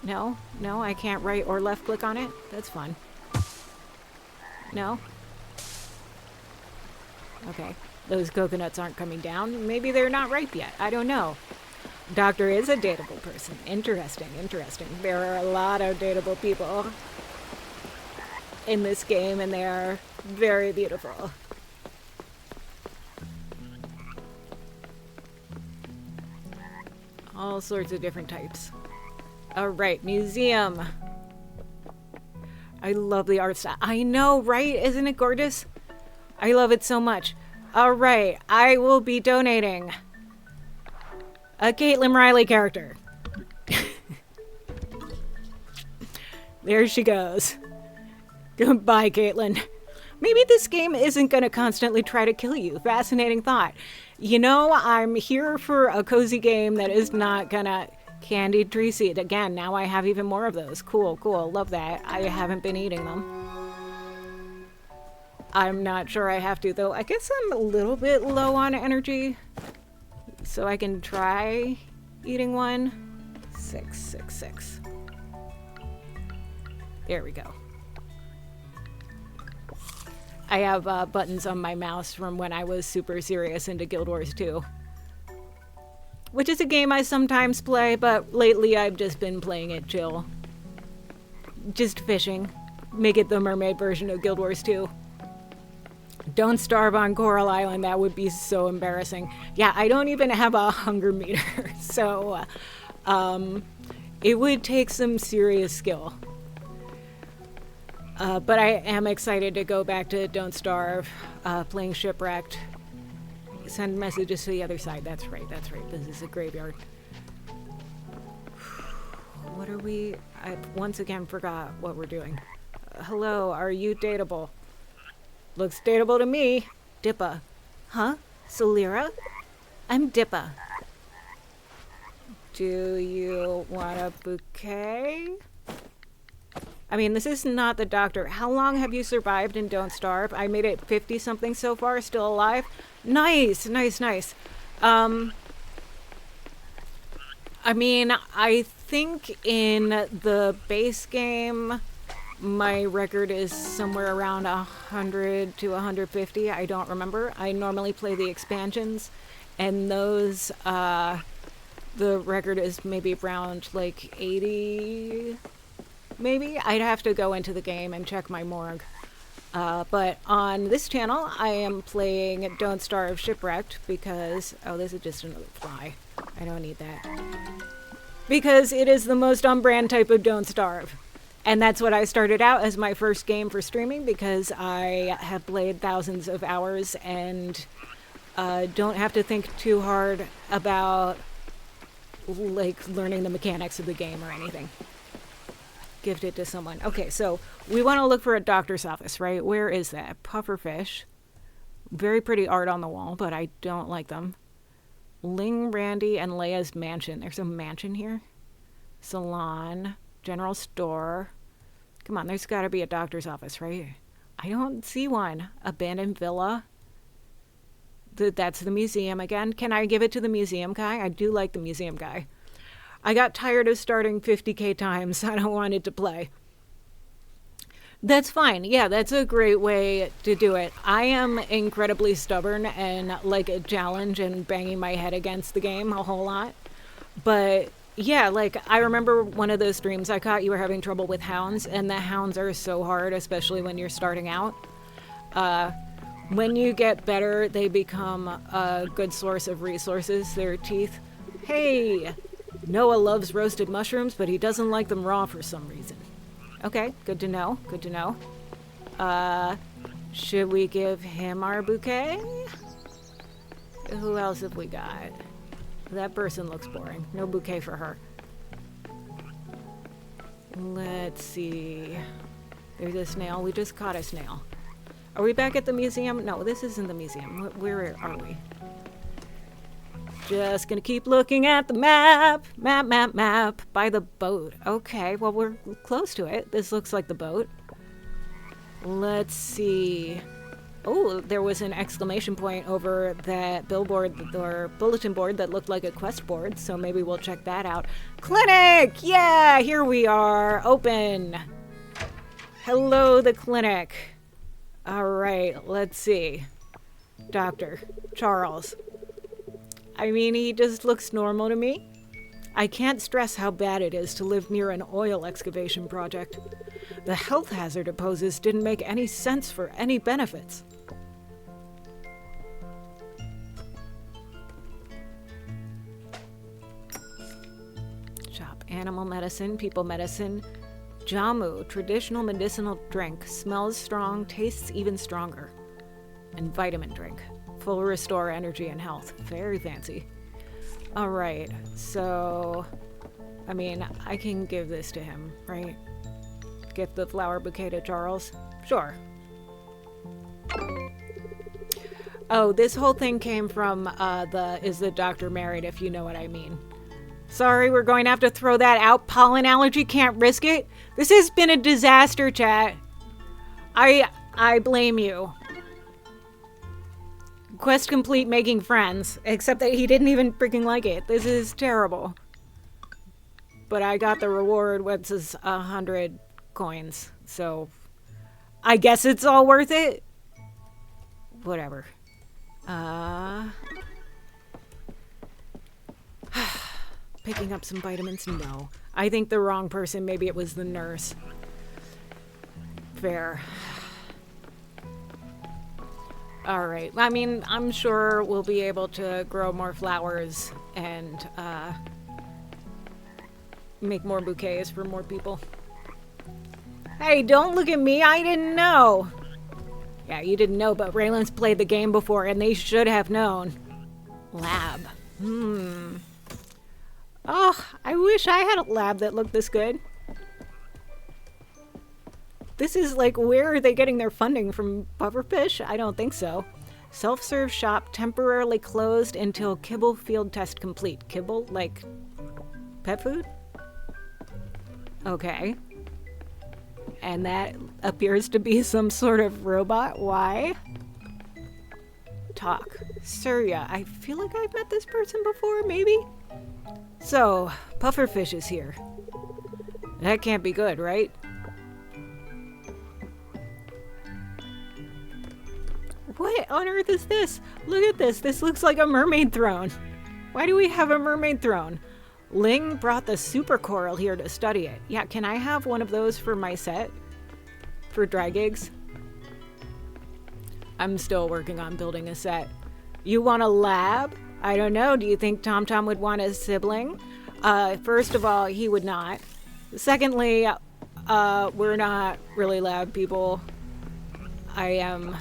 No, I can't right or left click on it. That's fun. No. Okay, those coconuts aren't coming down. Maybe they're not ripe yet. I don't know. Doctor is a dateable person. Interesting, interesting. There are a lot of dateable people in this game, and they are very beautiful. All sorts of different types. All right, museum. I love the art style. I know, right? Isn't it gorgeous? I love it so much. All right, I will be donating a Caitlin Riley character. There she goes. Goodbye, Caitlin. Maybe this game isn't going to constantly try to kill you. Fascinating thought. You know, I'm here for a cozy game that is not going to... Candied tree seed. Again, now I have even more of those. Cool, cool. Love that. I haven't been eating them. I'm not sure I have to, though. I guess I'm a little bit low on energy. So I can try eating one. 6, 6, 6. There we go. I have buttons on my mouse from when I was super serious into Guild Wars 2. Which is a game I sometimes play, but lately I've just been playing it chill. Just fishing. Make it the Mermaid version of Guild Wars 2. Don't starve on Coral Island, that would be so embarrassing. Yeah, I don't even have a hunger meter, so it would take some serious skill. But I am excited to go back to Don't Starve, playing Shipwrecked. Send messages to the other side. That's right, that's right. This is a graveyard. What are we... I once again forgot what we're doing. Hello, are you dateable? Looks dateable to me. Dippa. Huh? Solera? I'm Dippa. Do you want a bouquet? I mean, this is not the doctor. How long have you survived in Don't Starve? I made it 50-something so far, still alive. Nice, nice, nice. I mean, I think in the base game, my record is somewhere around 100 to 150. I don't remember. I normally play the expansions, and those, the record is maybe around like 80... Maybe. I'd have to go into the game and check my morgue. But on this channel, I am playing Don't Starve Shipwrecked because... Oh, this is just another fly. I don't need that. Because it is the most on-brand type of Don't Starve. And that's what I started out as my first game for streaming because I have played thousands of hours and don't have to think too hard about like learning the mechanics of the game or anything. Gift it to someone. Okay, so we want to look for a doctor's office, right? Where is that? Pufferfish. Very pretty art on the wall, but I don't like them. Ling, Randy, and Leia's mansion. There's a mansion here. Salon. General store. Come on, there's got to be a doctor's office, right? I don't see one. Abandoned villa. That's the museum again. Can I give it to the museum guy? I do like the museum guy. I got tired of starting 50k times. I don't want it to play. That's fine. Yeah, that's a great way to do it. I am incredibly stubborn and like a challenge and banging my head against the game a whole lot. But yeah, like I remember one of those streams I caught, you were having trouble with hounds, and the hounds are so hard, especially when you're starting out. When you get better, they become a good source of resources, their teeth. Hey! Noah loves roasted mushrooms, but he doesn't like them raw for some reason. Okay, good to know, good to know. Should we give him our bouquet? Who else have we got? That person looks boring. No bouquet for her. Let's see. There's a snail. We just caught a snail. Are we back at the museum? No, this isn't the museum. Where are we? Just gonna keep looking at the map. Map. By the boat. Okay, well, we're close to it. This looks like the boat. Let's see. Oh, there was an exclamation point over that billboard or bulletin board that looked like a quest board, so maybe we'll check that out. Clinic! Yeah, here we are. Open. Hello, the clinic. All right, let's see. Dr. Charles. I mean, he just looks normal to me. I can't stress how bad it is to live near an oil excavation project. The health hazard it poses didn't make any sense for any benefits. Shop animal medicine, people medicine. Jamu, traditional medicinal drink. Smells strong, tastes even stronger. And vitamin drink. Full restore energy and health. Very fancy. Alright, so... I mean, I can give this to him, right? Give the flower bouquet to Charles? Sure. Oh, this whole thing came from Is the Doctor Married, if you know what I mean. Sorry, we're going to have to throw that out. Pollen allergy, can't risk it. This has been a disaster, chat. I blame you. Quest complete making friends, except that he didn't even freaking like it. This is terrible. But I got the reward, which is 100 coins, so I guess it's all worth it. Whatever. Picking up some vitamins? No. I think the wrong person. Maybe it was the nurse. Fair. Alright, I mean, I'm sure we'll be able to grow more flowers and make more bouquets for more people. Hey, don't look at me, I didn't know! Yeah, you didn't know, but Raylan's played the game before and they should have known. Lab. Oh, I wish I had a lab that looked this good. This is like, where are they getting their funding from? Pufferfish? I don't think so. Self-serve shop temporarily closed until kibble field test complete. Kibble? Like pet food? Okay. And that appears to be some sort of robot. Why? Talk. Surya. I feel like I've met this person before, maybe? So, Pufferfish is here. That can't be good, right? What on earth is this? Look at this. This looks like a mermaid throne. Why do we have a mermaid throne? Ling brought the super coral here to study it. Yeah, can I have one of those for my set? For dry gigs? I'm still working on building a set. You want a lab? I don't know. Do you think Tom Tom would want a sibling? First of all, he would not. Secondly, we're not really lab people. I am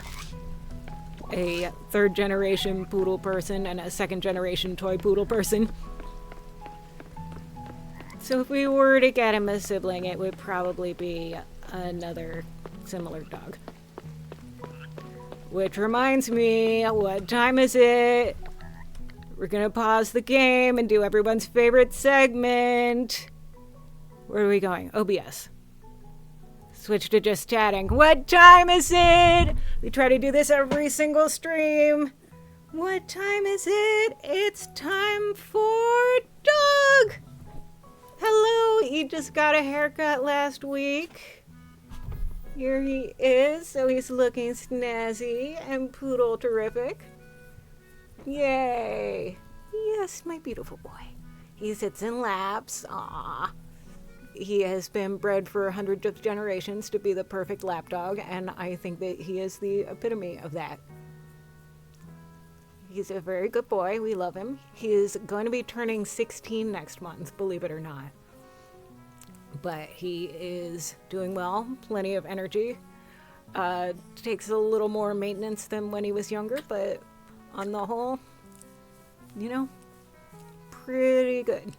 a third generation poodle person and a second generation toy poodle person. So if we were to get him a sibling, it would probably be another similar dog. Which reminds me, what time is it? We're gonna pause the game and do everyone's favorite segment. Where are we going? OBS. Switch to just chatting. What time is it? We try to do this every single stream. What time is it? It's time for dog. Hello, he just got a haircut last week. Here he is, so he's looking snazzy and poodle terrific. Yay. Yes, my beautiful boy. He sits in laps. Aww. He has been bred for hundreds of generations to be the perfect lap dog, and I think that he is the epitome of that. He's a very good boy. We love him. He is going to be turning 16 next month, believe it or not. But he is doing well. Plenty of energy. Takes a little more maintenance than when he was younger, but on the whole, you know, pretty good.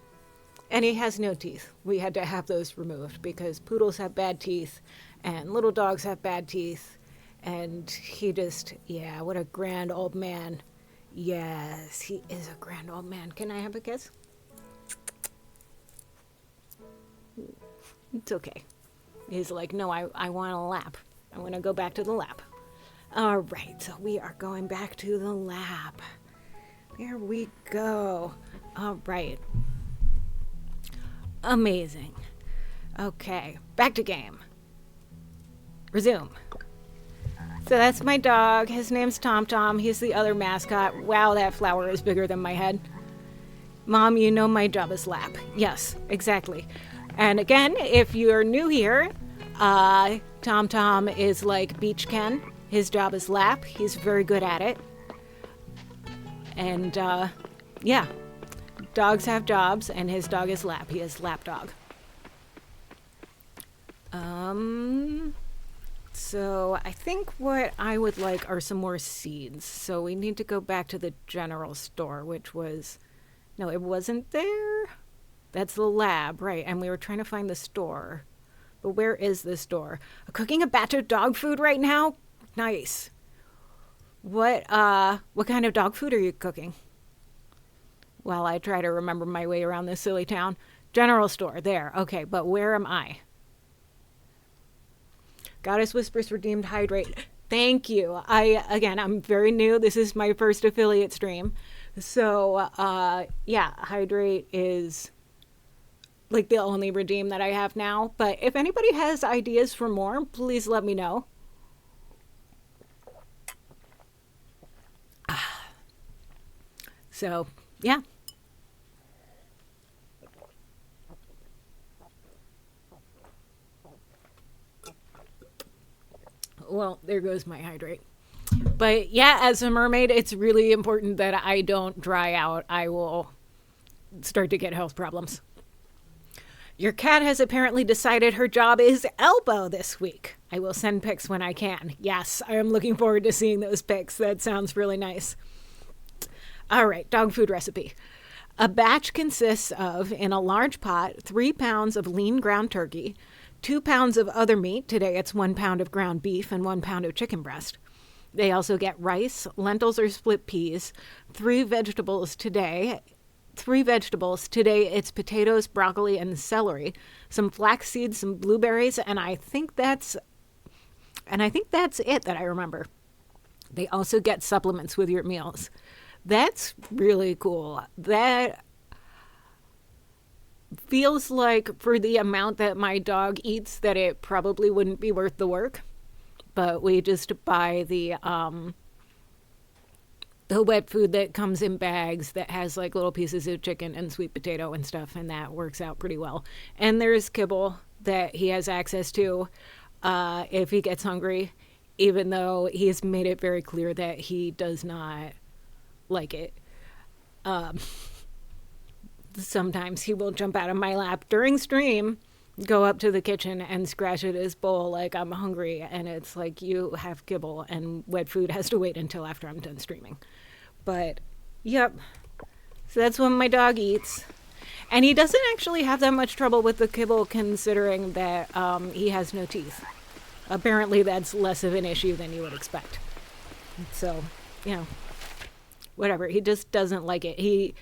And he has no teeth. We had to have those removed because poodles have bad teeth and little dogs have bad teeth. And he just, yeah, what a grand old man. Yes, he is a grand old man. Can I have a kiss? It's okay. He's like, no, I want a lap. I want to go back to the lab. All right, so we are going back to the lab. There we go. All right. Amazing. Okay, back to game. Resume. So that's my dog. His name's Tom Tom. He's the other mascot. Wow, that flower is bigger than my head. Mom, you know my job is lap. Yes, exactly. And again, if you're new here, Tom Tom is like Beach Ken. His job is lap. He's very good at it. And yeah, dogs have jobs, and his dog is lap. He is lap dog. So I think what I would like are some more seeds. So we need to go back to the general store, which was, no, it wasn't there. That's the lab, right? And we were trying to find the store. But where is the store? Cooking a batch of dog food right now? Nice. What kind of dog food are you cooking? While I try to remember my way around this silly town. General store, there. Okay, but where am I? Goddess Whispers redeemed Hydrate. Thank you. I'm very new. This is my first affiliate stream. So, yeah, Hydrate is like the only redeem that I have now. But if anybody has ideas for more, please let me know. So, yeah. Well, there goes my hydrate. But yeah, as a mermaid, it's really important that I don't dry out. I will start to get health problems. Your cat has apparently decided her job is elbow this week. I will send pics when I can. Yes, I am looking forward to seeing those pics. That sounds really nice. All right, dog food recipe. A batch consists of, in a large pot, 3 pounds of lean ground turkey, 2 pounds of other meat. Today it's 1 pound of ground beef and 1 pound of chicken breast. They also get rice, lentils or split peas, 3 vegetables. Today it's potatoes, broccoli, and celery, some flax seeds, some blueberries, and I think that's it that I remember. They also get supplements with your meals. That's really cool. That feels like for the amount that my dog eats that it probably wouldn't be worth the work. But we just buy the wet food that comes in bags that has like little pieces of chicken and sweet potato and stuff, and that works out pretty well. And there's kibble that he has access to if he gets hungry, even though he's made it very clear that he does not like it. Sometimes he will jump out of my lap during stream, go up to the kitchen and scratch at his bowl like I'm hungry, and it's like, you have kibble and wet food has to wait until after I'm done streaming. But yep, so that's when my dog eats, and he doesn't actually have that much trouble with the kibble considering that he has no teeth. Apparently that's less of an issue than you would expect. So, you know, whatever, he just doesn't like it. He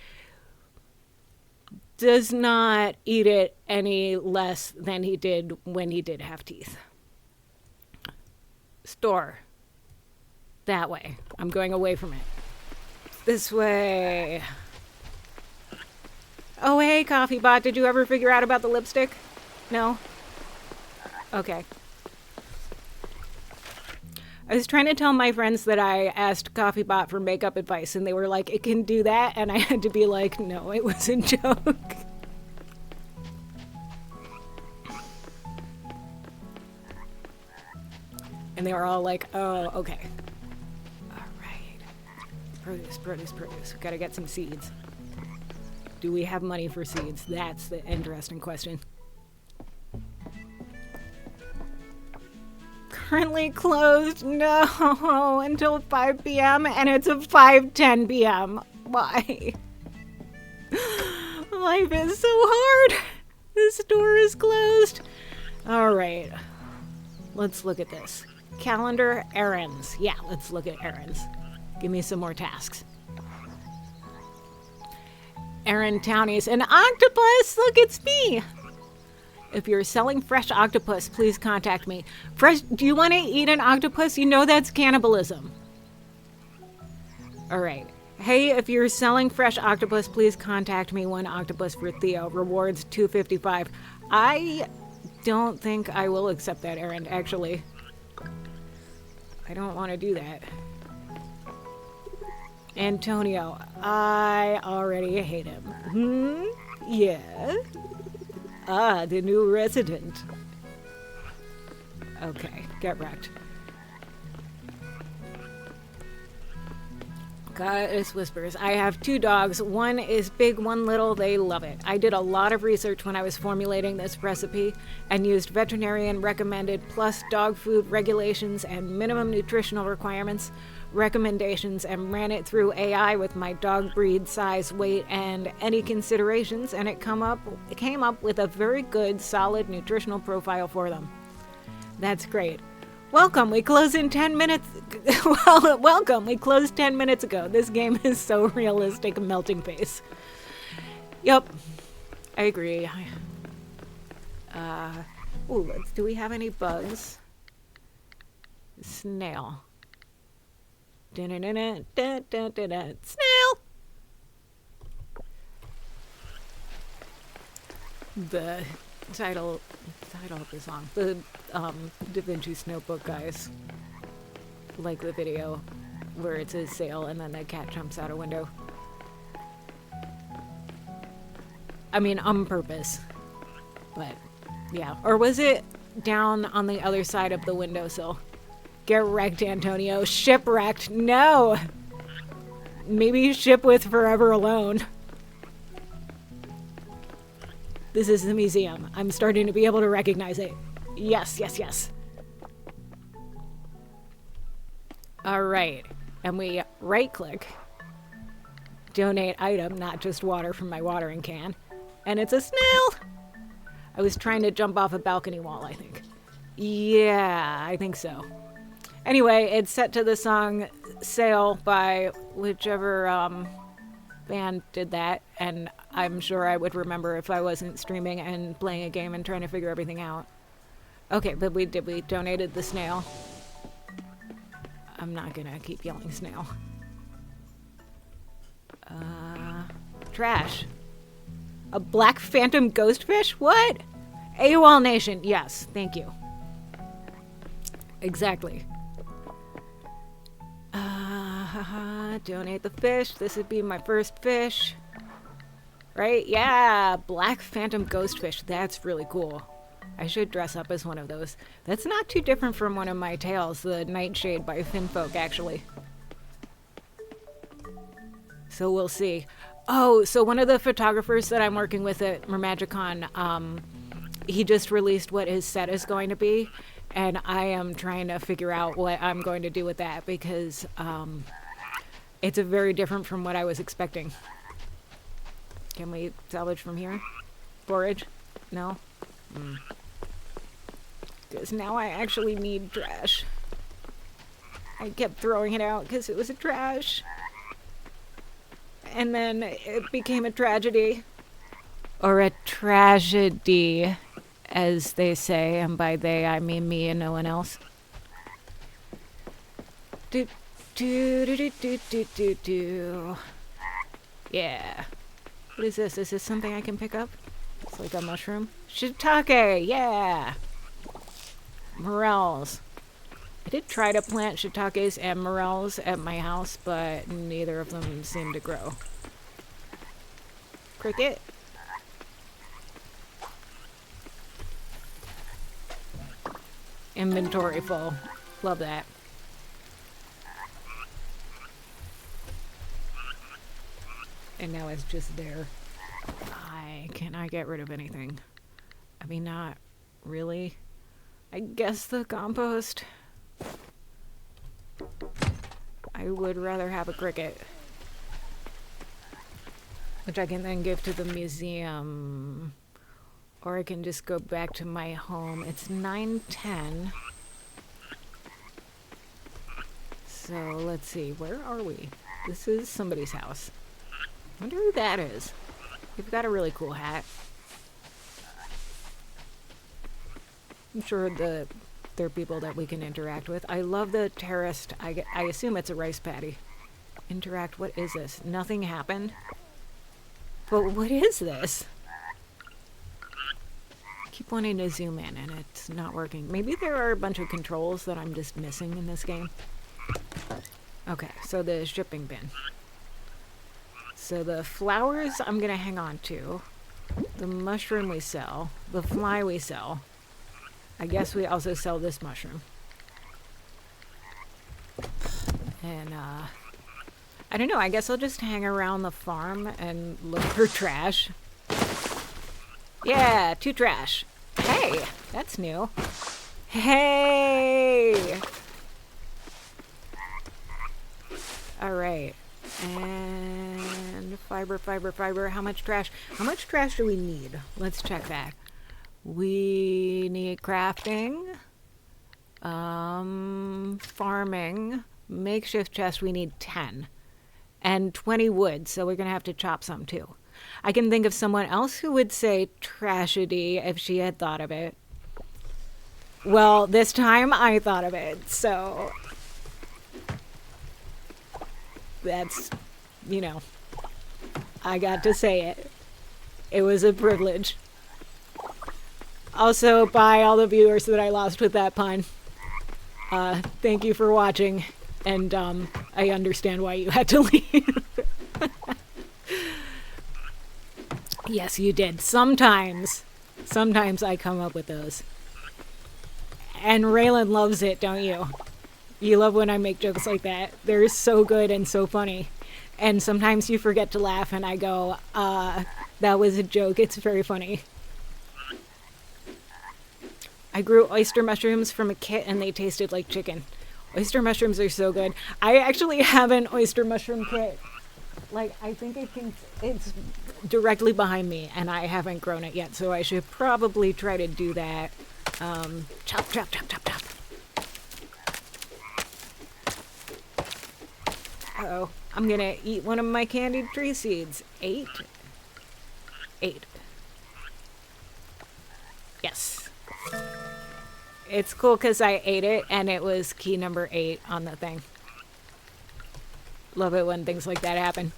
does not eat it any less than he did when he did have teeth. Store. That way. I'm going away from it. This way. Oh, hey, Coffee Bot. Did you ever figure out about the lipstick? No? Okay. I was trying to tell my friends that I asked Coffee Bot for makeup advice, and they were like, it can do that? And I had to be like, no, it was a joke. And they were all like, oh, okay. All right. Produce. We gotta get some seeds. Do we have money for seeds? That's the interesting question. Currently closed, no, until 5 p.m. and it's 5:10 p.m. Why? Life is so hard. The store is closed. All right, let's look at this. Calendar errands. Yeah, let's look at errands. Give me some more tasks. Errand townies. An octopus! Look, it's me! If you're selling fresh octopus, please contact me. Fresh? Do you want to eat an octopus? You know that's cannibalism. All right. Hey, if you're selling fresh octopus, please contact me. 1 octopus for Theo. Rewards $2.55. I don't think I will accept that errand, actually. I don't want to do that. Antonio, I already hate him. Hmm? Yeah? Ah, the new resident. Okay, get wrecked. Goddess Whispers. I have 2 dogs. One is big, one little. They love it. I did a lot of research when I was formulating this recipe and used veterinarian recommended plus dog food regulations and minimum nutritional requirements recommendations and ran it through AI with my dog breed, size, weight, and any considerations, and it came up with a very good, solid nutritional profile for them. That's great. Welcome, we close in 10 minutes. Well, welcome, we closed 10 minutes ago. This game is so realistic, melting face. Yep, I agree. Do we have any bugs? Snail. Snail! The title of the song. The Da Vinci's Notebook guys like the video where it says sail and then the cat jumps out a window. I mean, on purpose. But, yeah. Or was it down on the other side of the windowsill? Get wrecked, Antonio. Shipwrecked. No! Maybe ship with Forever Alone. This is the museum. I'm starting to be able to recognize it. Yes, yes, yes. Alright. And we right-click. Donate item, not just water from my watering can. And it's a snail! I was trying to jump off a balcony wall, I think. Yeah, I think so. Anyway, it's set to the song Sail by whichever band did that, and I'm sure I would remember if I wasn't streaming and playing a game and trying to figure everything out. Okay, but we donated the snail. I'm not gonna keep yelling snail. Trash. A black phantom ghostfish? What? AWOL Nation. Yes, thank you. Exactly. Donate the fish. This would be my first fish. Right? Yeah, black phantom ghostfish. That's really cool. I should dress up as one of those. That's not too different from one of my tales, the Nightshade by Finfolk, actually. So we'll see. Oh, so one of the photographers that I'm working with at Mermagicon, he just released what his set is going to be, and I am trying to figure out what I'm going to do with that because it's a very different from what I was expecting. Can we salvage from here? Forage? No? Because now I actually need trash. I kept throwing it out because it was a trash. And then it became a tragedy. Or a tragedy, as they say. And by they, I mean me and no one else. Yeah. What is this? Is this something I can pick up? It's like a mushroom. Shiitake! Yeah! Morels. I did try to plant shiitakes and morels at my house, but neither of them seem to grow. Cricket. Inventory full. Love that. And now it's just there. Can I get rid of anything? I mean, not really. I guess the compost. I would rather have a cricket. Which I can then give to the museum. Or I can just go back to my home. It's 9:10. So let's see, where are we? This is somebody's house. I wonder who that is. You've got a really cool hat. I'm sure there are people that we can interact with. I love the terraced. I assume it's a rice paddy. Interact. What is this? Nothing happened. But what is this? keep wanting to zoom in and it's not working. Maybe there are a bunch of controls that I'm just missing in this game. Okay, so the shipping bin. So the flowers I'm gonna hang on to. The mushroom we sell. The fly we sell. I guess we also sell this mushroom. And, I don't know, I guess I'll just hang around the farm and look for trash. Yeah, 2 trash. Hey, that's new. Hey! Alright. And fiber. How much trash? How much trash do we need? Let's check that. We need crafting. Farming. Makeshift chest, we need 10. And 20 wood, so we're going to have to chop some too. I can think of someone else who would say tragedy if she had thought of it. Well, this time I thought of it, so that's, you know, I got to say it. It was a privilege. Also, bye all the viewers that I lost with that pun. Thank you for watching, and I understand why you had to leave. Yes, you did. Sometimes I come up with those. And Raylan loves it, don't you? You love when I make jokes like that. They're so good and so funny. And sometimes you forget to laugh and I go, that was a joke. It's very funny. I grew oyster mushrooms from a kit and they tasted like chicken. Oyster mushrooms are so good. I actually have an oyster mushroom kit. Like, I think it's directly behind me and I haven't grown it yet, so I should probably try to do that. Chop. Uh-oh. I'm gonna eat one of my candied tree seeds. 8. Yes. It's cool because I ate it and it was key number 8 on the thing. Love it when things like that happen.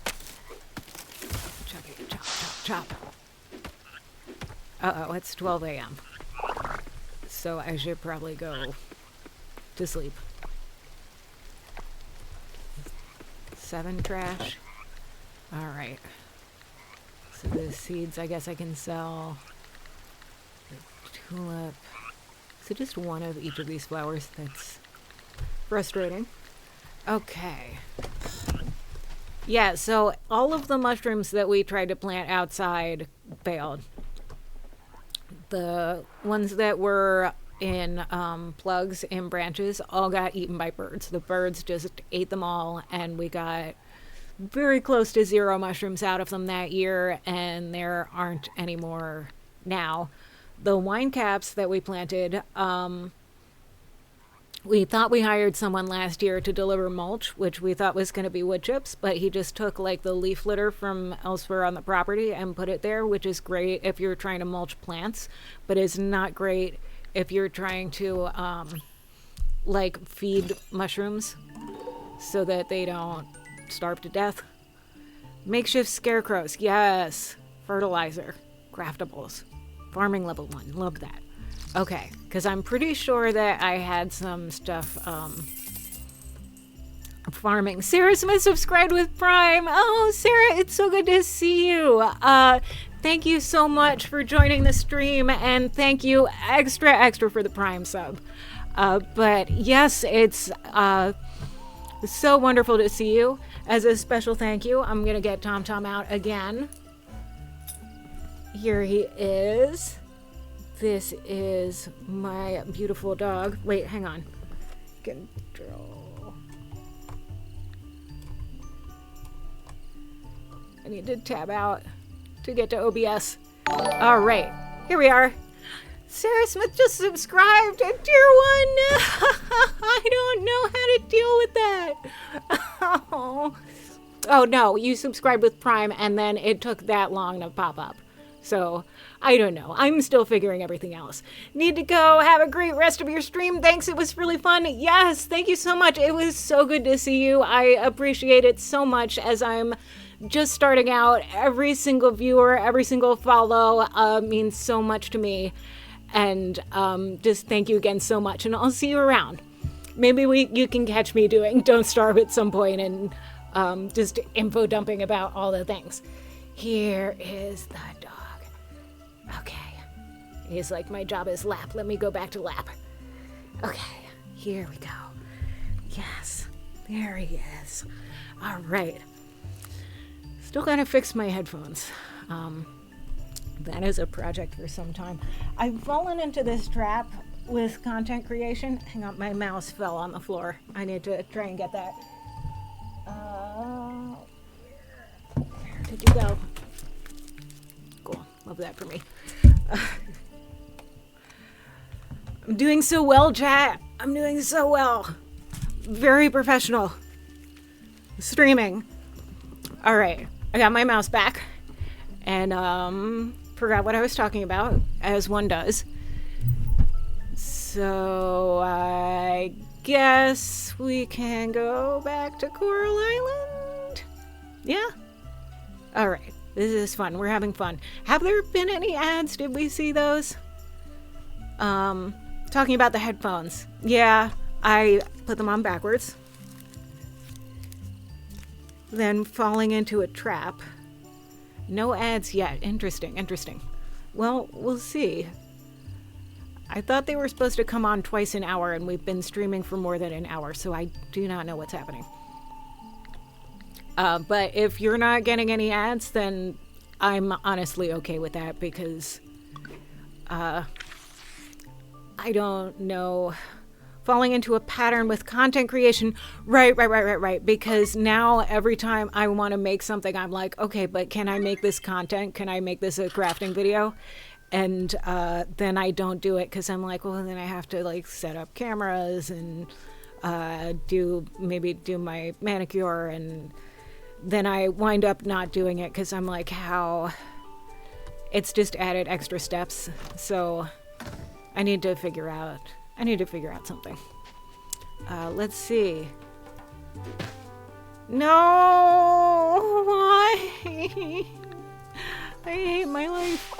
Chop. Uh-oh, it's 12 a.m. So I should probably go to sleep. 7 trash. Alright. So the seeds I guess I can sell. The tulip. So just one of each of these flowers. That's frustrating. Okay. Yeah, so all of the mushrooms that we tried to plant outside failed. The ones that were in plugs and branches all got eaten by birds. The birds just ate them all, and we got very close to 0 mushrooms out of them that year, and there aren't any more now. The wine caps that we planted, we thought we hired someone last year to deliver mulch, which we thought was going to be wood chips, but he just took like the leaf litter from elsewhere on the property and put it there, which is great if you're trying to mulch plants, but is not great if you're trying to like feed mushrooms so that they don't starve to death. Makeshift scarecrows, yes. Fertilizer, craftables, farming level 1, love that. Okay, because I'm pretty sure that I had some stuff farming. Sarah Smith subscribed with Prime. Oh, Sarah, it's so good to see you. Thank you so much for joining the stream, and thank you extra for the Prime sub. But yes, it's so wonderful to see you. As a special thank you, I'm going to get Tom out again. Here he is. This is my beautiful dog. Wait, hang on. Control. I need to tab out to get to OBS. All right, here we are. Sarah Smith just subscribed. Dear one, I don't know how to deal with that. Oh no, you subscribed with Prime and then it took that long to pop up. So, I don't know. I'm still figuring everything else. Need to go. Have a great rest of your stream. Thanks. It was really fun. Yes, thank you so much. It was so good to see you. I appreciate it so much as I'm just starting out. Every single viewer, every single follow means so much to me. And just thank you again so much, and I'll see you around. Maybe you can catch me doing Don't Starve at some point and just info dumping about all the things. Here is the dog. Okay. He's like, my job is lap. Let me go back to lap. Okay, here we go. Yes, there he is. All right. Still gotta fix my headphones. That is a project for some time. I've fallen into this trap with content creation. Hang on, my mouse fell on the floor. I need to try and get that. Where did you go? Cool, love that for me. I'm doing so well, chat. I'm doing so well. Very professional. Streaming. All right, I got my mouse back. And forgot what I was talking about, as one does. So I guess we can go back to Coral Island? Yeah? Alright, this is fun. We're having fun. Have there been any ads? Did we see those? Talking about the headphones. Yeah, I put them on backwards. Then falling into a trap. No ads yet. Interesting. Well, we'll see. I thought they were supposed to come on twice an hour, and we've been streaming for more than an hour, so I do not know what's happening. But if you're not getting any ads, then I'm honestly okay with that, because I don't know. Falling into a pattern with content creation. Right. Because now every time I want to make something, I'm like, okay, but can I make this content? Can I make this a crafting video? And then I don't do it because I'm like, well, then I have to like set up cameras and do my manicure, and then I wind up not doing it because I'm like, how? It's just added extra steps. So I need to figure out something. Let's see. No! Why? I hate my life.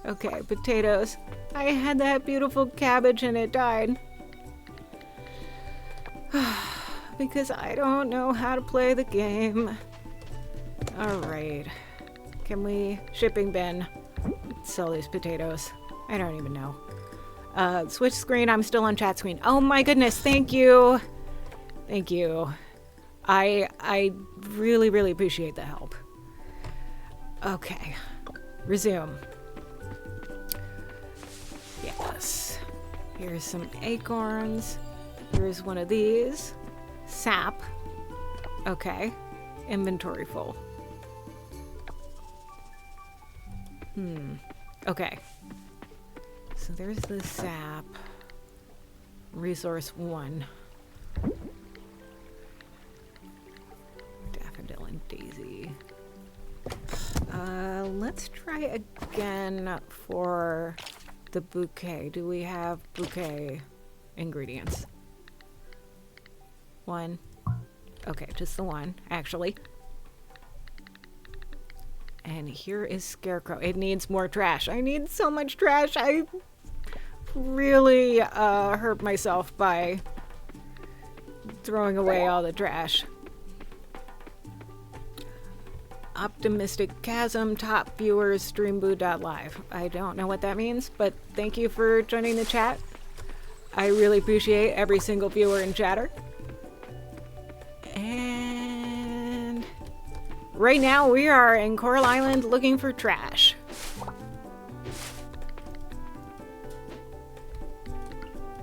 Okay, potatoes. I had that beautiful cabbage and it died. Because I don't know how to play the game. Alright. Can we shipping bin sell these potatoes? I don't even know. Switch screen, I'm still on chat screen. Oh my goodness, thank you. Thank you. I really, really appreciate the help. Okay. Resume. Yes. Here's some acorns. Here's one of these. Sap. Okay. Inventory full. Okay. So there's the sap. Resource 1. Daffodil and daisy. Let's try again for the bouquet. Do we have bouquet ingredients? 1. Okay, just the 1, actually. And here is Scarecrow. It needs more trash. I need so much trash. I really hurt myself by throwing away all the trash. Optimistic Chasm, top viewers, streamboo.live. I don't know what that means, but thank you for joining the chat. I really appreciate every single viewer and chatter. And right now we are in Coral Island looking for trash.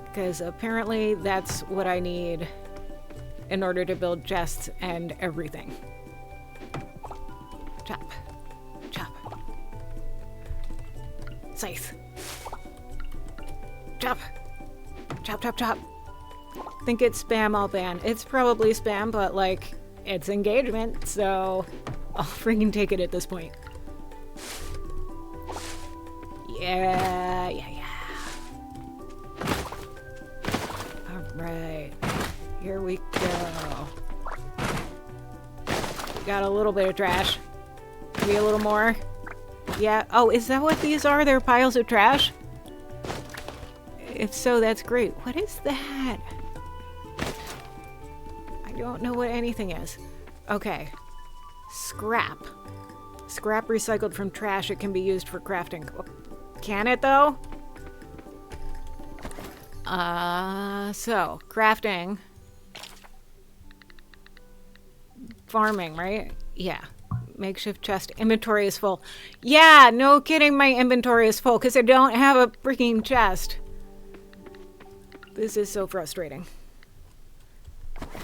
Because apparently that's what I need in order to build chests and everything. Chop. Chop. Scythe. Chop. Chop, chop, chop. Think it's spam, I'll ban. It's probably spam, but like, it's engagement, so I'll freaking take it at this point. Yeah. Alright. Here we go. Got a little bit of trash. Maybe a little more. Yeah. Oh, is that what these are? They're piles of trash? If so, that's great. What is that? I don't know what anything is. Okay. Scrap. Scrap recycled from trash. It can be used for crafting. Can it, though? So, crafting. Farming, right? Yeah. Makeshift chest. Inventory is full. Yeah, no kidding, my inventory is full because I don't have a freaking chest. This is so frustrating.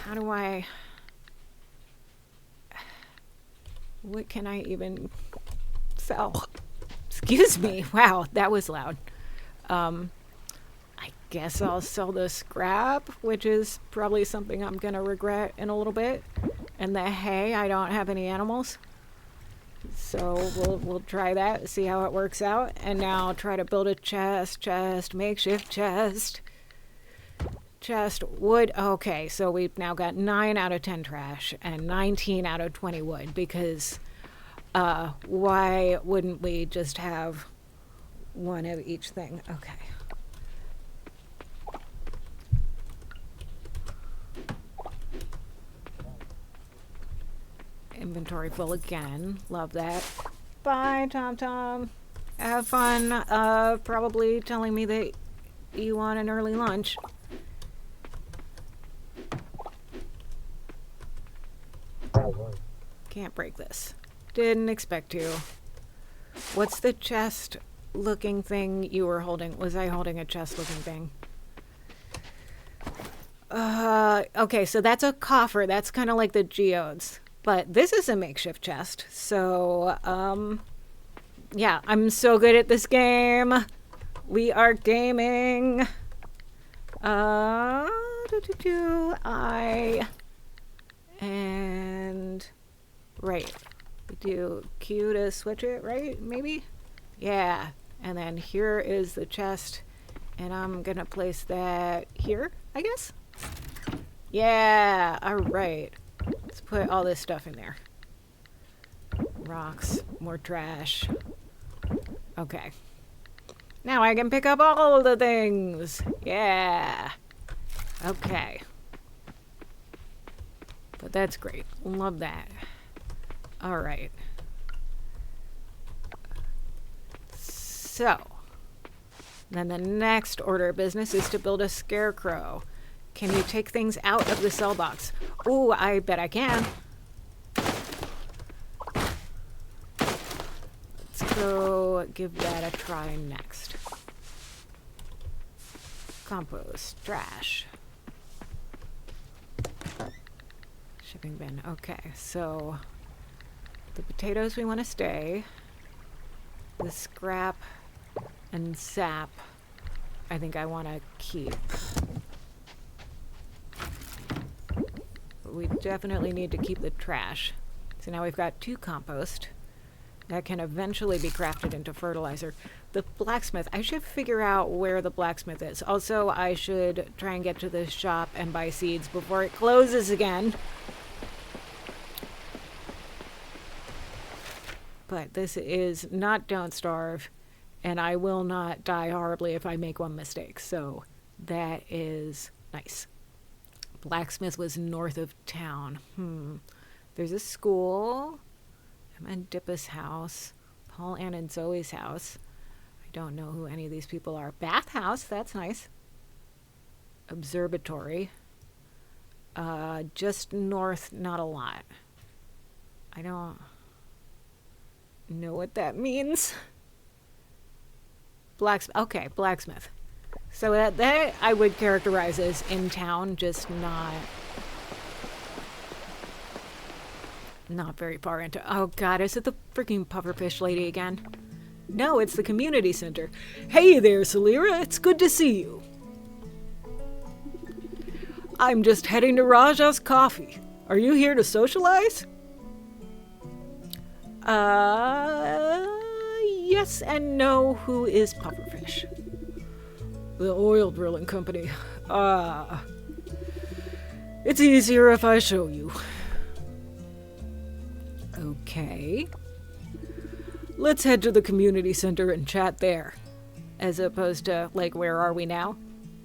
How do I... What can I even sell? Excuse me. Wow, that was loud. I guess I'll sell the scrap, which is probably something I'm going to regret in a little bit. And the hay, I don't have any animals. So we'll try that, see how it works out. And now try to build a chest, makeshift chest. Chest, wood. Okay, so we've now got 9 out of 10 trash and 19 out of 20 wood because why wouldn't we just have one of each thing? Okay. Inventory full again. Love that. Bye, Tom Tom. Have fun probably telling me that you want an early lunch. Can't break this. Didn't expect to. What's the chest looking thing you were holding? Was I holding a chest looking thing? Okay, so that's a coffer. That's kind of like the geodes. But this is a makeshift chest. So, yeah, I'm so good at this game. We are gaming. And right, we do Q to switch it, right? Maybe? Yeah. And then here is the chest, and I'm gonna place that here, I guess? Yeah, all right. Let's put all this stuff in there. Rocks, more trash. Okay. Now I can pick up all the things. Yeah. Okay. But that's great. Love that. All right. So, then the next order of business is to build a scarecrow. Can you take things out of the cell box? Oh, I bet I can. Let's go give that a try next. Compost, trash. Shipping bin. Okay, so the potatoes we want to stay. The scrap and sap I think I want to keep. But we definitely need to keep the trash. So now we've got 2 compost that can eventually be crafted into fertilizer. The blacksmith, I should figure out where the blacksmith is. Also, I should try and get to the shop and buy seeds before it closes again. But this is not Don't Starve, and I will not die horribly if I make one mistake. So that is nice. Blacksmith was north of town. There's a school. I'm in Dippa's house. Paul, Ann, and Zoe's house. I don't know who any of these people are. Bathhouse, that's nice. Observatory. Just north, not a lot. I don't know what that means. Blacksmith. Okay, blacksmith. So that I would characterize as in town, just not very far into. Oh God, is it the freaking pufferfish lady again? No, it's the community center. Hey there, Salira. It's good to see you. I'm just heading to Raja's Coffee. Are you here to socialize? Yes and no. Who is Pufferfish? The oil drilling company. It's easier if I show you. Okay. Let's head to the community center and chat there. as opposed to, like, where are we now?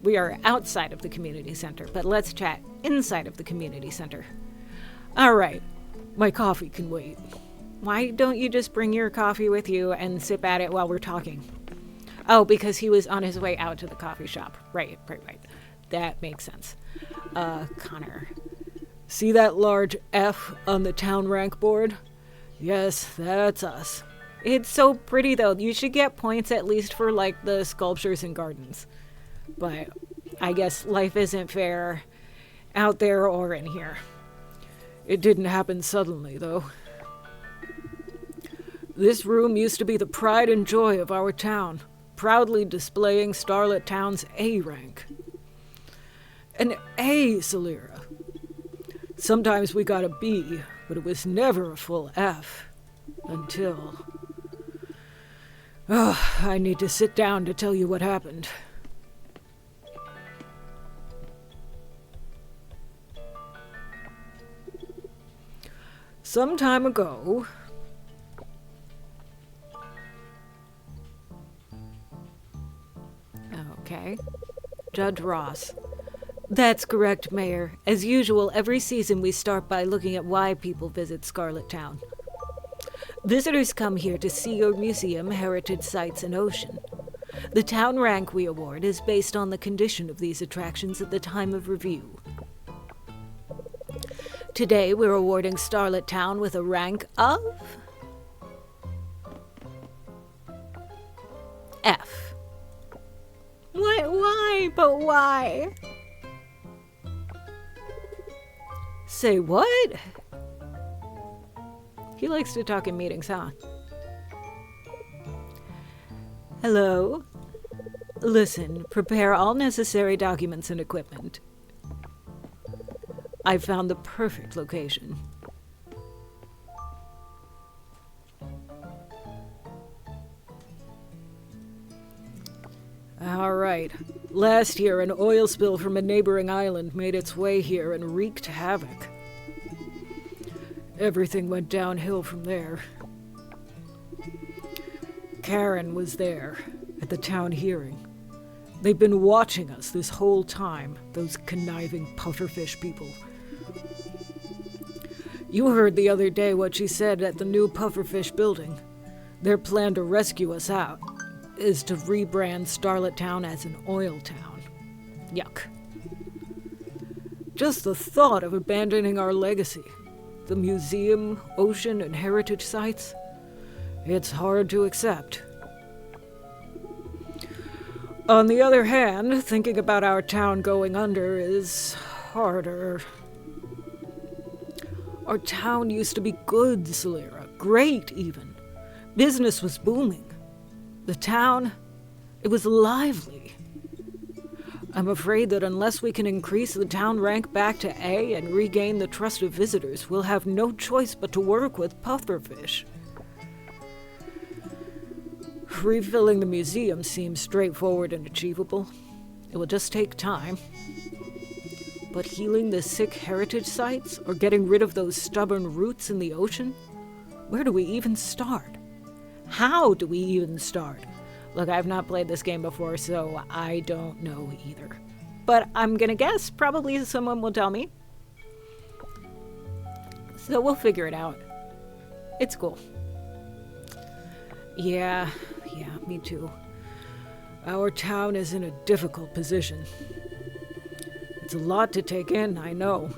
We are outside of the community center, but let's chat inside of the community center. All right, my coffee can wait. Why don't you just bring your coffee with you and sip at it while we're talking? Oh, because he was on his way out to the coffee shop. Right. That makes sense. Connor. See that large F on the town rank board? Yes, that's us. It's so pretty, though. You should get points at least for, like, the sculptures and gardens. But I guess life isn't fair out there or in here. It didn't happen suddenly, though. This room used to be the pride and joy of our town, proudly displaying Starlit Town's A rank. An A, Celera. Sometimes we got a B, but it was never a full F. Until... Oh, I need to sit down to tell you what happened. Some time ago... Okay. Judge Ross. That's correct, Mayor. As usual, every season we start by looking at why people visit Scarlet Town. Visitors come here to see your museum, heritage sites, and ocean. The town rank we award is based on the condition of these attractions at the time of review. Today, we're awarding Starlit Town with a rank of... F. Why? But why? Say what? He likes to talk in meetings, huh? Hello? Listen, prepare all necessary documents and equipment. I've found the perfect location. All right. Last year, an oil spill from a neighboring island made its way here and wreaked havoc. Everything went downhill from there. Karen was there, at the town hearing. They've been watching us this whole time, those conniving pufferfish people. You heard the other day what she said at the new pufferfish building. Their plan to rescue us out is to rebrand Starlit Town as an oil town. Yuck. Just the thought of abandoning our legacy, the museum, ocean, and heritage sites, it's hard to accept. On the other hand, thinking about our town going under is harder. Our town used to be good, Celera. Great, even. Business was booming. The town, it was lively. I'm afraid that unless we can increase the town rank back to A and regain the trust of visitors, we'll have no choice but to work with pufferfish. Refilling the museum seems straightforward and achievable. It will just take time. But healing the sick heritage sites, or getting rid of those stubborn roots in the ocean? Where do we even start? How do we even start? Look, I've not played this game before, so I don't know either. But I'm gonna guess probably someone will tell me. So we'll figure it out. It's cool. Yeah, me too. Our town is in a difficult position. It's a lot to take in, I know.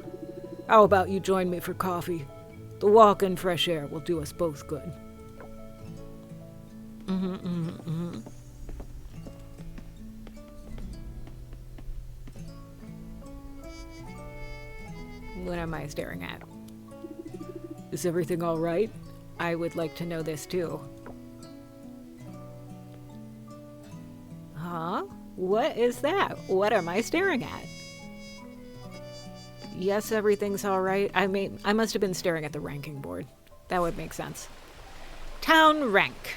How about you join me for coffee? The walk and fresh air will do us both good. What am I staring at? Is everything all right? I would like to know this too. Huh? What is that? What am I staring at? Yes, everything's all right. I mean, I must have been staring at the ranking board. That would make sense. Town rank.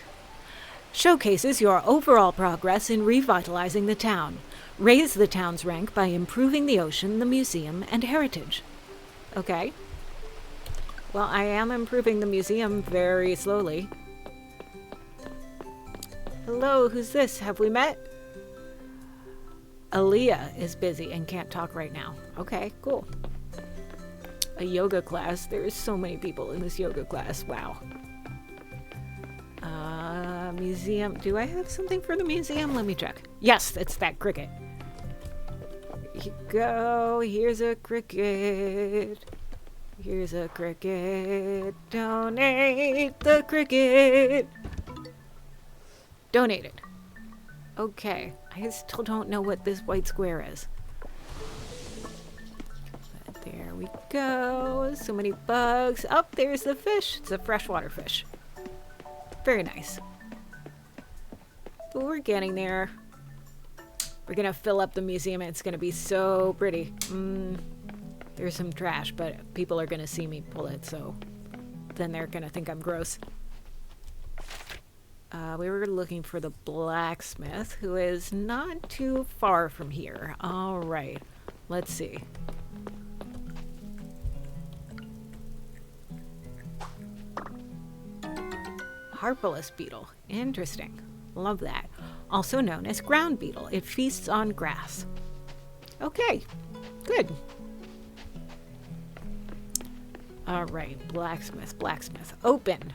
Showcases your overall progress in revitalizing the town. Raise the town's rank by improving the ocean, the museum, and heritage. Okay. Well, I am improving the museum very slowly. Hello, who's this? Have we met? Aaliyah is busy and can't talk right now. Okay, cool. A yoga class. There's so many people in this yoga class. Wow. Museum. Do I have something for the museum? Let me check. Yes, it's that cricket. Here you go. Here's a cricket. Here's a cricket. Donate the cricket. Donated. Okay. I still don't know what this white square is. But there we go. So many bugs. Oh, there's the fish. It's a freshwater fish. Very nice. But we're getting there. We're going to fill up the museum and it's going to be so pretty. There's some trash, but people are going to see me pull it, so then they're going to think I'm gross. We were looking for the blacksmith, who is not too far from here. All right. Let's see. Harpalus beetle. Interesting. Love that. Also known as ground beetle. It feasts on grass. Okay. Good. All right. Blacksmith. Blacksmith. Open.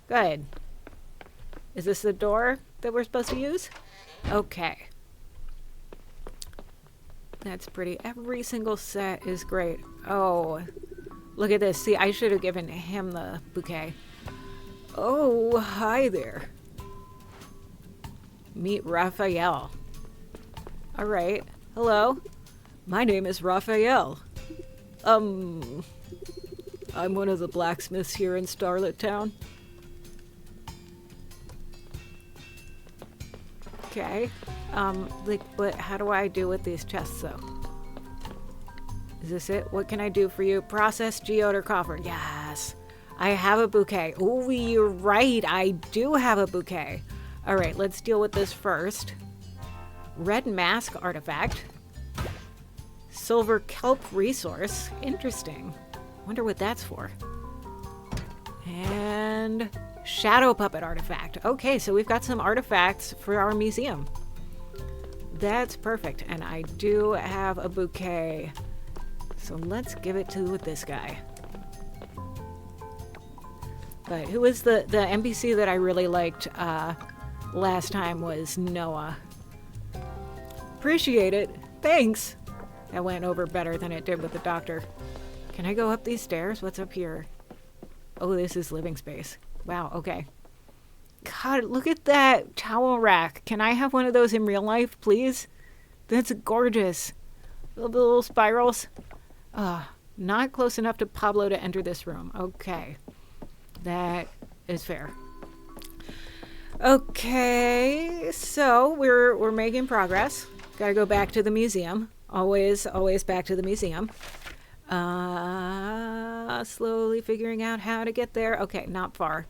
Good. Is this the door that we're supposed to use? Okay. That's pretty. Every single set is great. Oh, look at this. See, I should have given him the bouquet. Oh, hi there. Meet Raphael. All right. Hello. My name is Raphael. I'm one of the blacksmiths here in Starlet Town. Okay. But how do I do with these chests, though? Is this it? What can I do for you? Process geode or coffer. Yes. I have a bouquet. Oh, you're right. I do have a bouquet. All right, let's deal with this first. Red mask artifact. Silver kelp resource. Interesting. Wonder what that's for. And shadow puppet artifact. Okay, so we've got some artifacts for our museum. That's perfect. And I do have a bouquet. So let's give it to this guy. But who was the NPC that I really liked last time was Noah. Appreciate it. Thanks. That went over better than it did with the doctor. Can I go up these stairs? What's up here? Oh, this is living space. Wow, okay. God, look at that towel rack. Can I have one of those in real life, please? That's gorgeous. The little spirals. Not close enough to Pablo to enter this room. Okay. That is fair. Okay, so we're making progress. Gotta go back to the museum. Always back to the museum. Slowly figuring out how to get there. Okay, not far.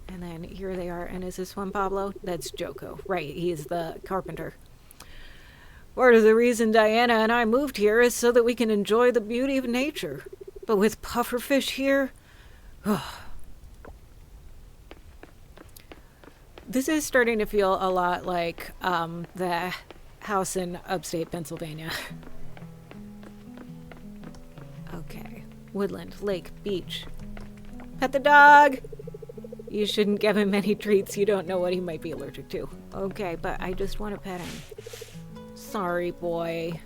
And then here they are. And is this one Pablo? That's Joko. Right, he's the carpenter. Part of the reason Diana and I moved here is so that we can enjoy the beauty of nature. But with pufferfish here... This is starting to feel a lot like the house in upstate Pennsylvania. Okay. Woodland, lake, beach. Pet the dog! You shouldn't give him any treats. You don't know what he might be allergic to. Okay, but I just want to pet him. Sorry, boy.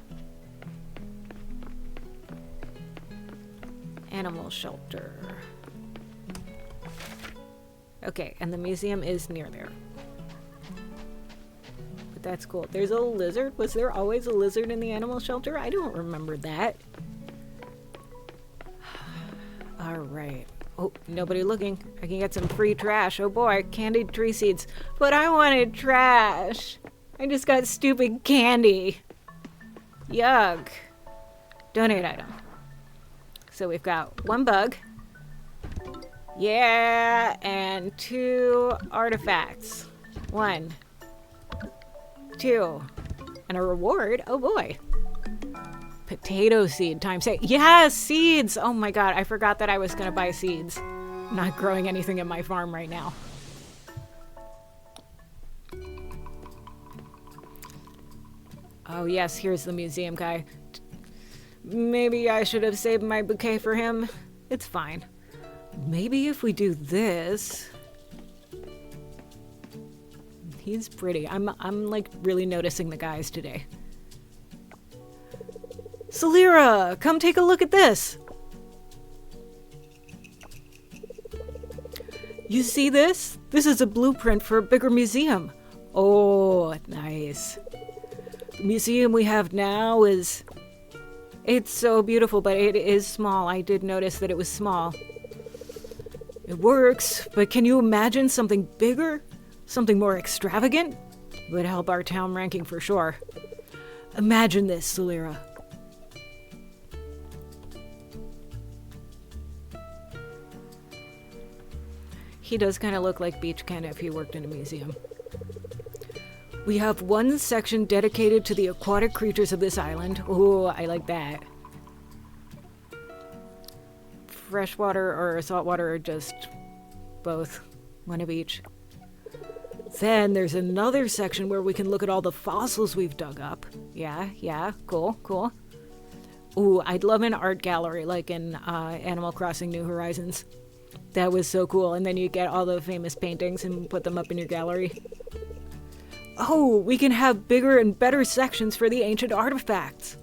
Animal shelter. Okay, and the museum is near there. But that's cool. There's a lizard. Was there always a lizard in the animal shelter? I don't remember that. All right. Oh, nobody looking. I can get some free trash. Oh boy, candied tree seeds. But I wanted trash. I just got stupid candy. Yuck. Donate item. So we've got one bug. Yeah, and 2 artifacts. 1, 2, and a reward. Oh boy. Potato seed times 8. Yes, seeds. Oh my god, I forgot that I was gonna buy seeds. I'm not growing anything in my farm right now. Oh yes, here's the museum guy. Maybe I should have saved my bouquet for him. It's fine. Maybe if we do this... He's pretty. I'm like really noticing the guys today. Salira, come take a look at this. You see this? This is a blueprint for a bigger museum. Oh, nice. The museum we have now is... It's so beautiful, but it is small. I did notice that it was small. It works, but can you imagine something bigger? Something more extravagant? Would help our town ranking for sure. Imagine this, Salira. He does kind of look like Beach Ken if he worked in a museum. We have one section dedicated to the aquatic creatures of this island. Ooh, I like that. Freshwater or saltwater or just both. One of each. Then there's another section where we can look at all the fossils we've dug up. Yeah, cool. Ooh, I'd love an art gallery like in Animal Crossing New Horizons. That was so cool. And then you get all the famous paintings and put them up in your gallery. Oh, we can have bigger and better sections for the ancient artifacts.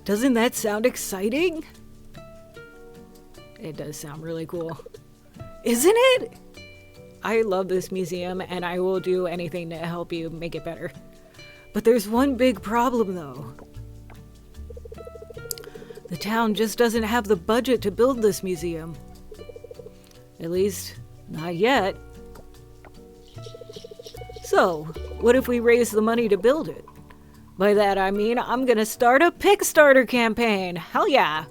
Doesn't that sound exciting? It does sound really cool. Isn't it? I love this museum and I will do anything to help you make it better. But there's one big problem though. The town just doesn't have the budget to build this museum. At least, not yet. So, what if we raise the money to build it? By that I mean, I'm gonna start a Kickstarter campaign. Hell yeah.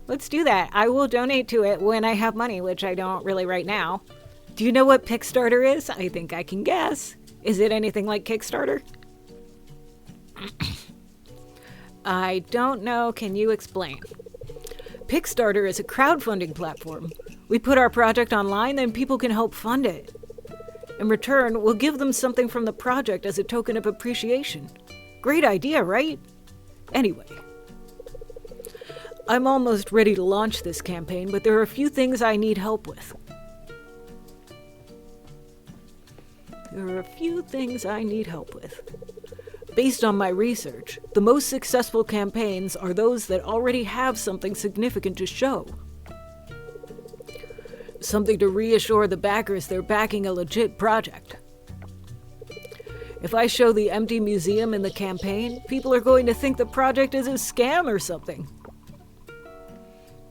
Let's do that. I will donate to it when I have money, which I don't really right now. Do you know what Kickstarter is? I think I can guess. Is it anything like Kickstarter? I don't know. Can you explain? Kickstarter is a crowdfunding platform. We put our project online, then people can help fund it. In return, we'll give them something from the project as a token of appreciation. Great idea, right? Anyway, I'm almost ready to launch this campaign, but there are a few things I need help with. Based on my research, the most successful campaigns are those that already have something significant to show. Something to reassure the backers they're backing a legit project. If I show the empty museum in the campaign, people are going to think the project is a scam or something.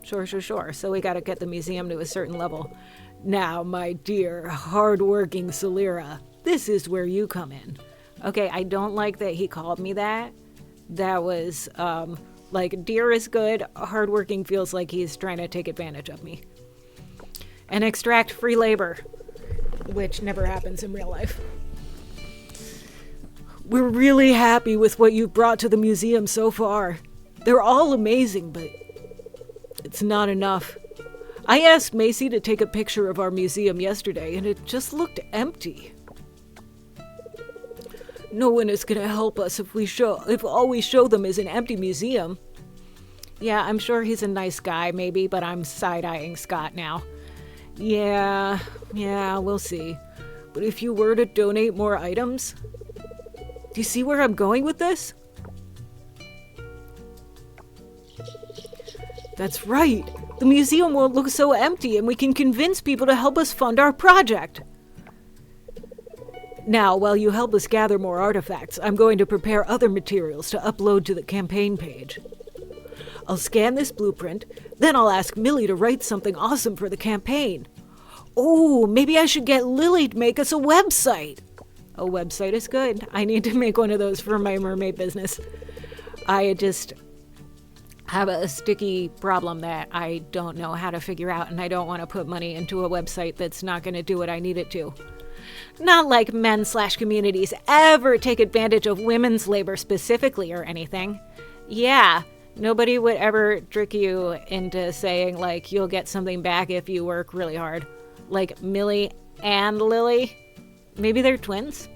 Sure. So we gotta get the museum to a certain level. Now, my dear, hard-working Salira, this is where you come in. Okay, I don't like that he called me that. That was, like, dear is good, hardworking feels like he's trying to take advantage of me. And extract free labor, which never happens in real life. We're really happy with what you've brought to the museum so far. They're all amazing, but it's not enough. I asked Macy to take a picture of our museum yesterday, and it just looked empty. No one is gonna help us if all we show them is an empty museum. Yeah, I'm sure he's a nice guy, maybe, but I'm side-eyeing Scott now. Yeah, we'll see. But if you were to donate more items... Do you see where I'm going with this? That's right. The museum won't look so empty, and we can convince people to help us fund our project. Now, while you help us gather more artifacts, I'm going to prepare other materials to upload to the campaign page. I'll scan this blueprint, then I'll ask Millie to write something awesome for the campaign. Oh, maybe I should get Lily to make us a website. A website is good. I need to make one of those for my mermaid business. I just have a sticky problem that I don't know how to figure out, and I don't want to put money into a website that's not going to do what I need it to. Not like men/communities ever take advantage of women's labor specifically or anything. Yeah, Nobody would ever trick you into saying, like, you'll get something back if you work really hard. Like Millie and Lily. Maybe they're twins?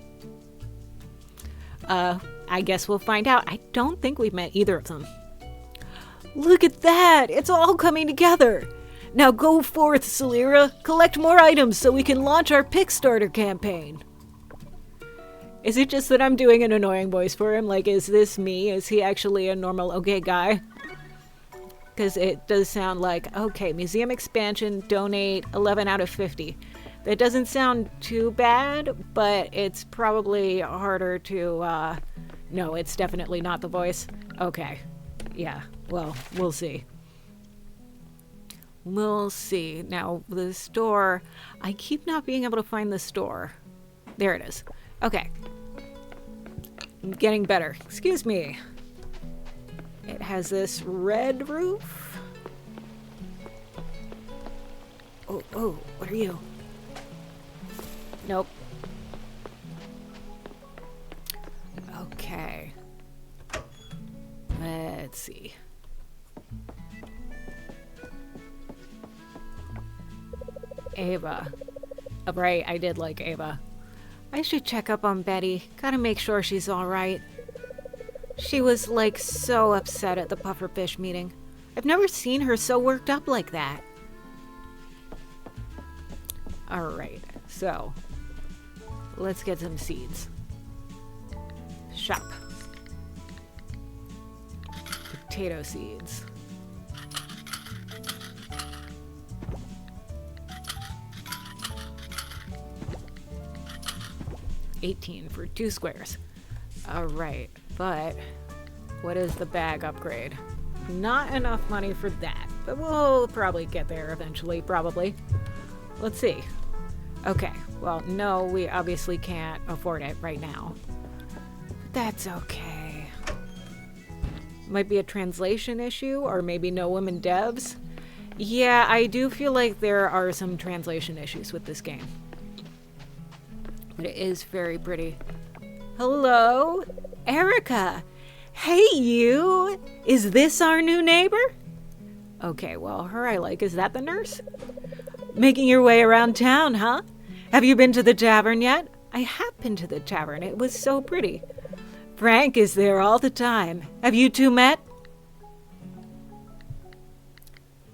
I guess we'll find out. I don't think we've met either of them. Look at that! It's all coming together! Now go forth, Celera. Collect more items so we can launch our Pickstarter campaign. Is it just that I'm doing an annoying voice for him? Like, is this me? Is he actually a normal okay guy? Because it does sound like, okay, museum expansion, donate 11 out of 50. That doesn't sound too bad, but it's probably harder to, no, it's definitely not the voice. Okay. Yeah, well, we'll see. We'll see. Now, the store, I keep not being able to find the store. There it is. Okay. I'm getting better. Excuse me. It has this red roof. Oh, what are you? Nope. Okay. Let's see. Ava. Oh, right, I did like Ava. I should check up on Betty. Gotta make sure she's alright. She was, like, so upset at the Pufferfish meeting. I've never seen her so worked up like that. Alright, so let's get some seeds. Shop. Potato seeds. $18 for 2 squares. Alright, but what is the bag upgrade? Not enough money for that, but we'll probably get there eventually, probably. Let's see. Okay, well, no, we obviously can't afford it right now. But that's okay. Might be a translation issue, or maybe no women devs. Yeah, I do feel like there are some translation issues with this game. But it is very pretty. Hello? Erica! Hey, you! Is this our new neighbor? Okay, well, her I like. Is that the nurse? Making your way around town, huh? Have you been to the tavern yet? I have been to the tavern. It was so pretty. Frank is there all the time. Have you two met?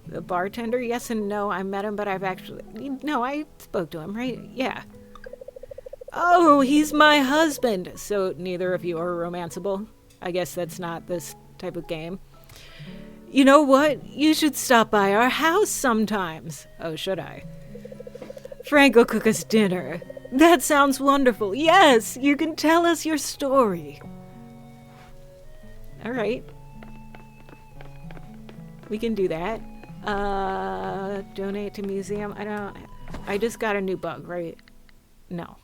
The bartender? Yes and no. I met him, but I've actually... No, I spoke to him, right? Yeah. Oh, he's my husband. So neither of you are romanceable. I guess that's not this type of game. You know what? You should stop by our house sometimes. Oh, should I? Frank will cook us dinner. That sounds wonderful. Yes, you can tell us your story. All right. We can do that. Donate to museum. I just got a new bug, right? No.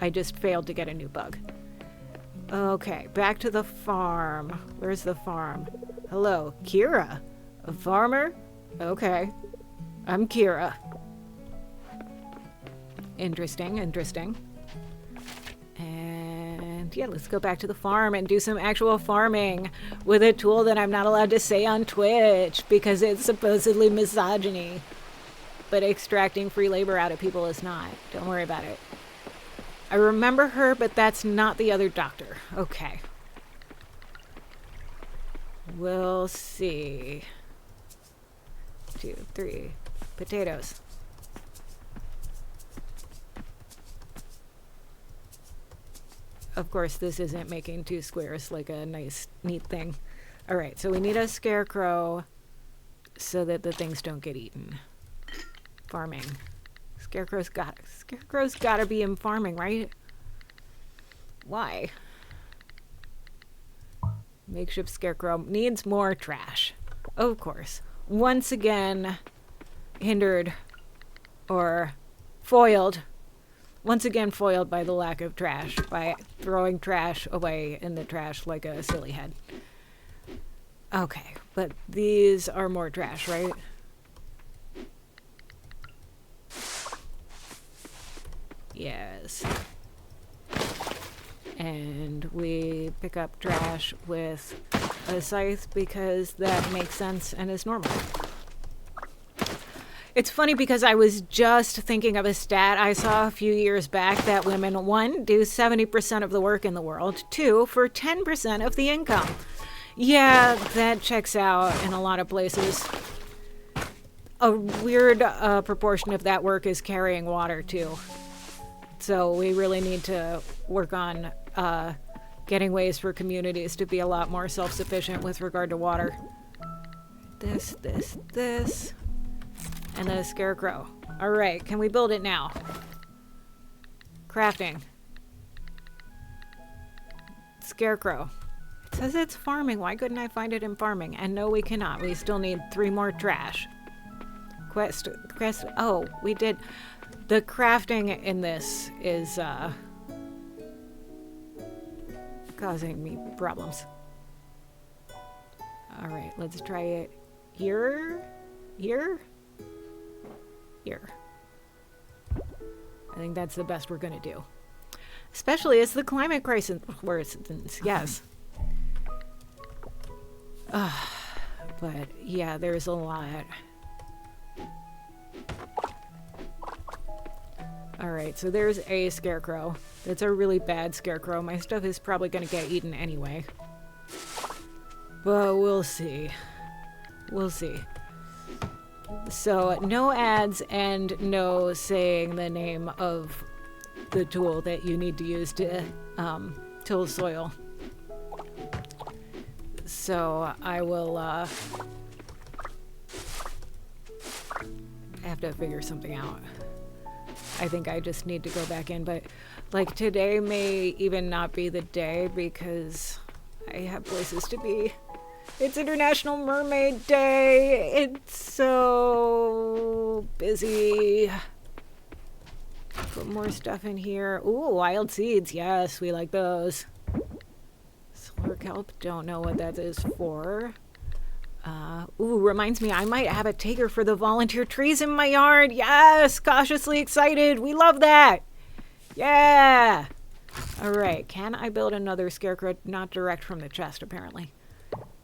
I just failed to get a new bug. Okay, back to the farm. Where's the farm? Hello, Kira. A farmer? Okay. I'm Kira. Interesting. And yeah, let's go back to the farm and do some actual farming with a tool that I'm not allowed to say on Twitch because it's supposedly misogyny. But extracting free labor out of people is not. Don't worry about it. I remember her, but that's not the other doctor. Okay. We'll see. 2, 3. Potatoes. Of course, this isn't making 2 squares like a nice, neat thing. Alright, so we need a scarecrow so that the things don't get eaten. Farming. Scarecrow's gotta be in farming, right? Why? Makeshift scarecrow needs more trash. Of course. Once again, hindered or foiled. Once again foiled by the lack of trash, by throwing trash away in the trash like a silly head. Okay, but these are more trash, right? Yes. and we pick up trash with a scythe because that makes sense and is normal. It's funny because I was just thinking of a stat I saw a few years back that women, 1, do 70% of the work in the world, 2, for 10% of the income. Yeah, that checks out in a lot of places. A weird proportion of that work is carrying water, too. So we really need to work on getting ways for communities to be a lot more self-sufficient with regard to water. This. And then a scarecrow. Alright, can we build it now? Crafting. Scarecrow. It says it's farming. Why couldn't I find it in farming? And no, we cannot. We still need 3 more trash. Quest. Oh, we did. The crafting in this is causing me problems. Alright, let's try it here. Here. I think that's the best we're gonna do. Especially as the climate crisis worsens. Yes. But yeah, there's a lot. Alright, so there's a scarecrow. That's a really bad scarecrow. My stuff is probably gonna get eaten anyway. But we'll see. We'll see. So, no ads and no saying the name of the tool that you need to use to till soil. So, I will have to figure something out. I think I just need to go back in, but like today may even not be the day because I have places to be. It's International Mermaid Day. It's so busy. Put more stuff in here. Ooh, wild seeds. Yes, we like those. Solar kelp. Don't know what that is for. Ooh, reminds me, I might have a taker for the volunteer trees in my yard. Yes, cautiously excited. We love that. Yeah. All right, can I build another scarecrow? Not direct from the chest, apparently.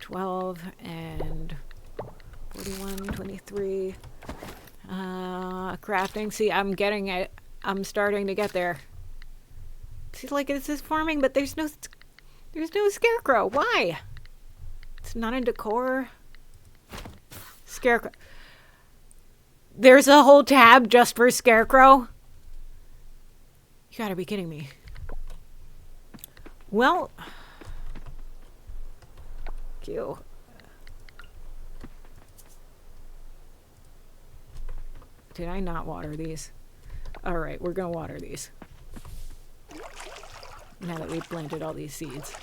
12 and 41, 23. Crafting. See, I'm getting it. I'm starting to get there. See, like this is farming, but there's no scarecrow. Why? It's not in decor. Scarecrow. There's a whole tab just for scarecrow. You gotta be kidding me. Well, cute. Did I not water these? All right, we're gonna water these. Now that we've planted all these seeds.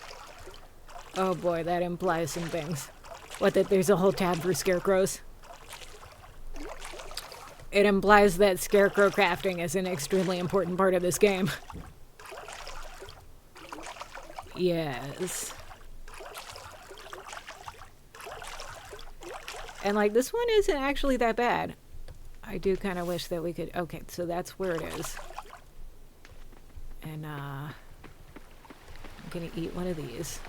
Oh boy, that implies some things. What, that there's a whole tab for scarecrows? It implies that scarecrow crafting is an extremely important part of this game. Yes. And like, this one isn't actually that bad. I do kind of wish that we could... Okay, so that's where it is. And, I'm gonna eat one of these.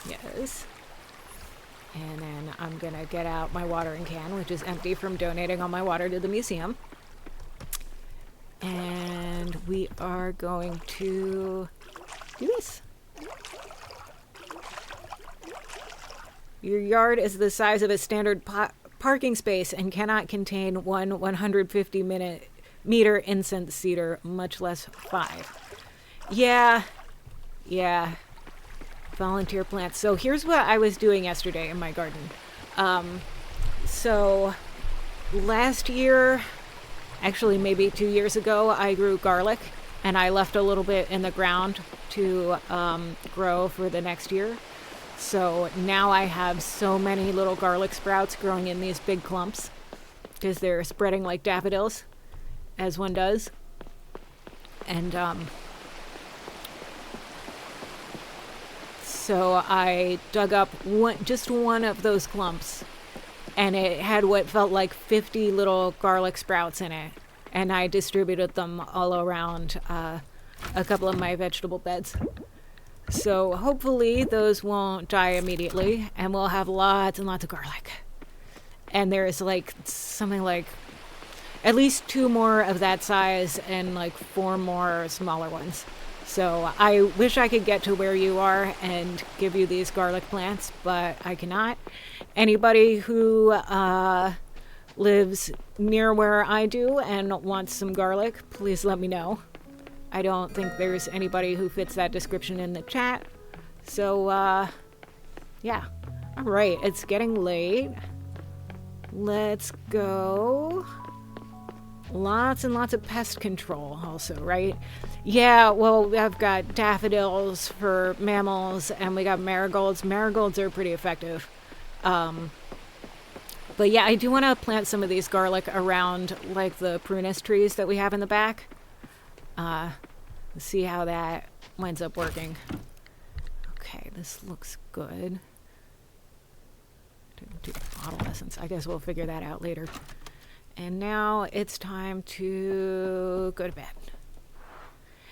Yes. And then I'm gonna get out my watering can, which is empty from donating all my water to the museum. And we are going to do this. Your yard is the size of a standard parking space and cannot contain one 150-meter incense cedar, much less 5. Yeah. Volunteer plants. So here's what I was doing yesterday in my garden. So last year, actually maybe 2 years ago, I grew garlic and I left a little bit in the ground to grow for the next year. So now I have so many little garlic sprouts growing in these big clumps because they're spreading like daffodils, as one does. And so I dug up just one of those clumps, and it had what felt like 50 little garlic sprouts in it. And I distributed them all around a couple of my vegetable beds. So hopefully those won't die immediately, and we'll have lots and lots of garlic. And there's like something like at least 2 more of that size and like 4 more smaller ones. So I wish I could get to where you are and give you these garlic plants, but I cannot. Anybody who lives near where I do and wants some garlic, please let me know. I don't think there's anybody who fits that description in the chat. So, yeah. All right, it's getting late. Let's go. Lots and lots of pest control also, right? Yeah, well, I've got daffodils for mammals, and we got marigolds. Marigolds are pretty effective. But yeah, I do want to plant some of these garlic around, like, the prunus trees that we have in the back. See how that winds up working. Okay, this looks good. Do bottle essence. I guess we'll figure that out later. And now it's time to go to bed.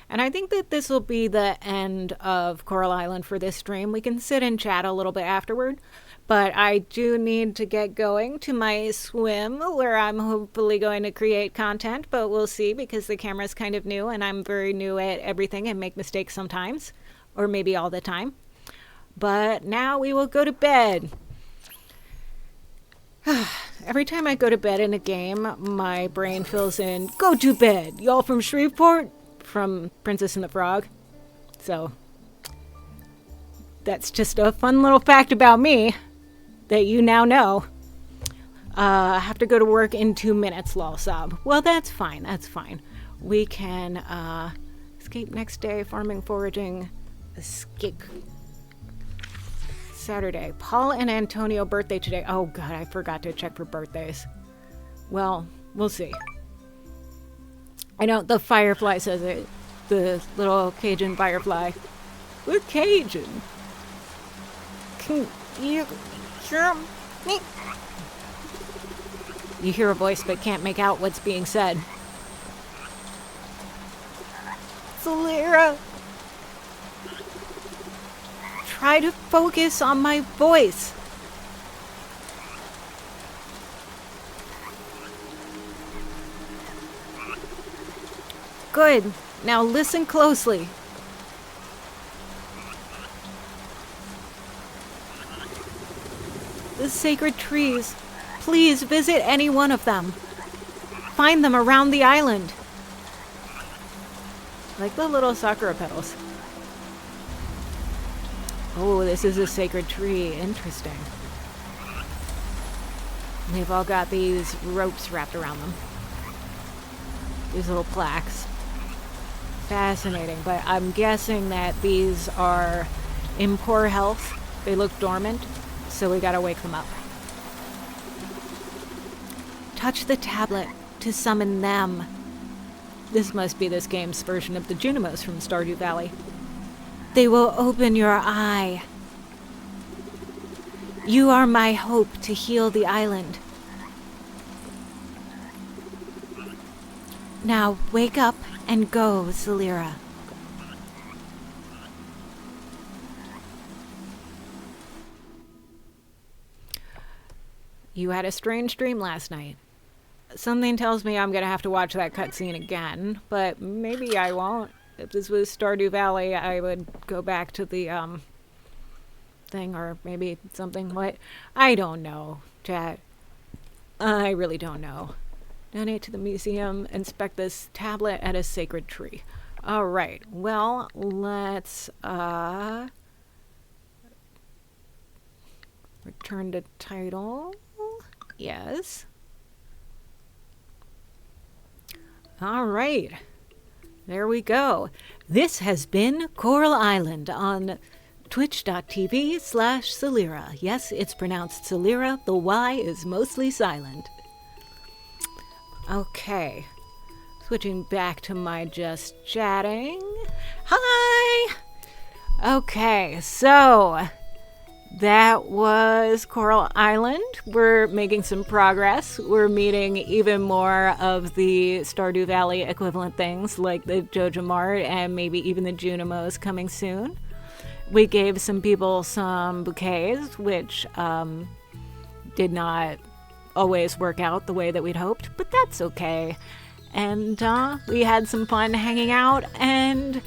And I think that this will be the end of Coral Island for this stream. We can sit and chat a little bit afterward. But I do need to get going to my swim, where I'm hopefully going to create content. But we'll see, because the camera's kind of new and I'm very new at everything and make mistakes sometimes. Or maybe all the time. But now we will go to bed. Every time I go to bed in a game, my brain fills in, "Go to bed, y'all from Shreveport?" from Princess and the Frog. So, that's just a fun little fact about me that you now know. I have to go to work in 2 minutes, lol sob. Well, that's fine, that's fine. We can escape next day, farming, foraging, escape. Saturday. Paul and Antonio birthday today. Oh god, I forgot to check for birthdays. Well, we'll see. I know the firefly says it. The little Cajun firefly. We're Cajun. Can you hear me? You hear a voice but can't make out what's being said. Celera. Try to focus on my voice. Good. Now listen closely. The sacred trees. Please visit any one of them. Find them around the island. Like the little sakura petals. Oh, this is a sacred tree. Interesting. They've all got these ropes wrapped around them. These little plaques. Fascinating, but I'm guessing that these are in poor health. They look dormant, so we gotta wake them up. Touch the tablet to summon them. This must be this game's version of the Junimos from Stardew Valley. They will open your eye. You are my hope to heal the island. Now wake up and go, Celera. You had a strange dream last night. Something tells me I'm gonna have to watch that cutscene again, but maybe I won't. If this was Stardew Valley, I would go back to the, thing, or maybe something. What? I don't know, chat. I really don't know. Donate to the museum. Inspect this tablet at a sacred tree. Alright, well, let's, return to title. Yes. Alright. There we go. This has been Coral Island on twitch.tv/Celera. Yes, it's pronounced Celera. The Y is mostly silent. Okay. Switching back to my just chatting. Hi! Okay, so That was Coral Island. We're making some progress. We're meeting even more of the Stardew Valley equivalent things like the Joja Mart and maybe even the Junimos coming soon. We gave some people some bouquets, which did not always work out the way that we'd hoped, but that's okay. And we had some fun hanging out and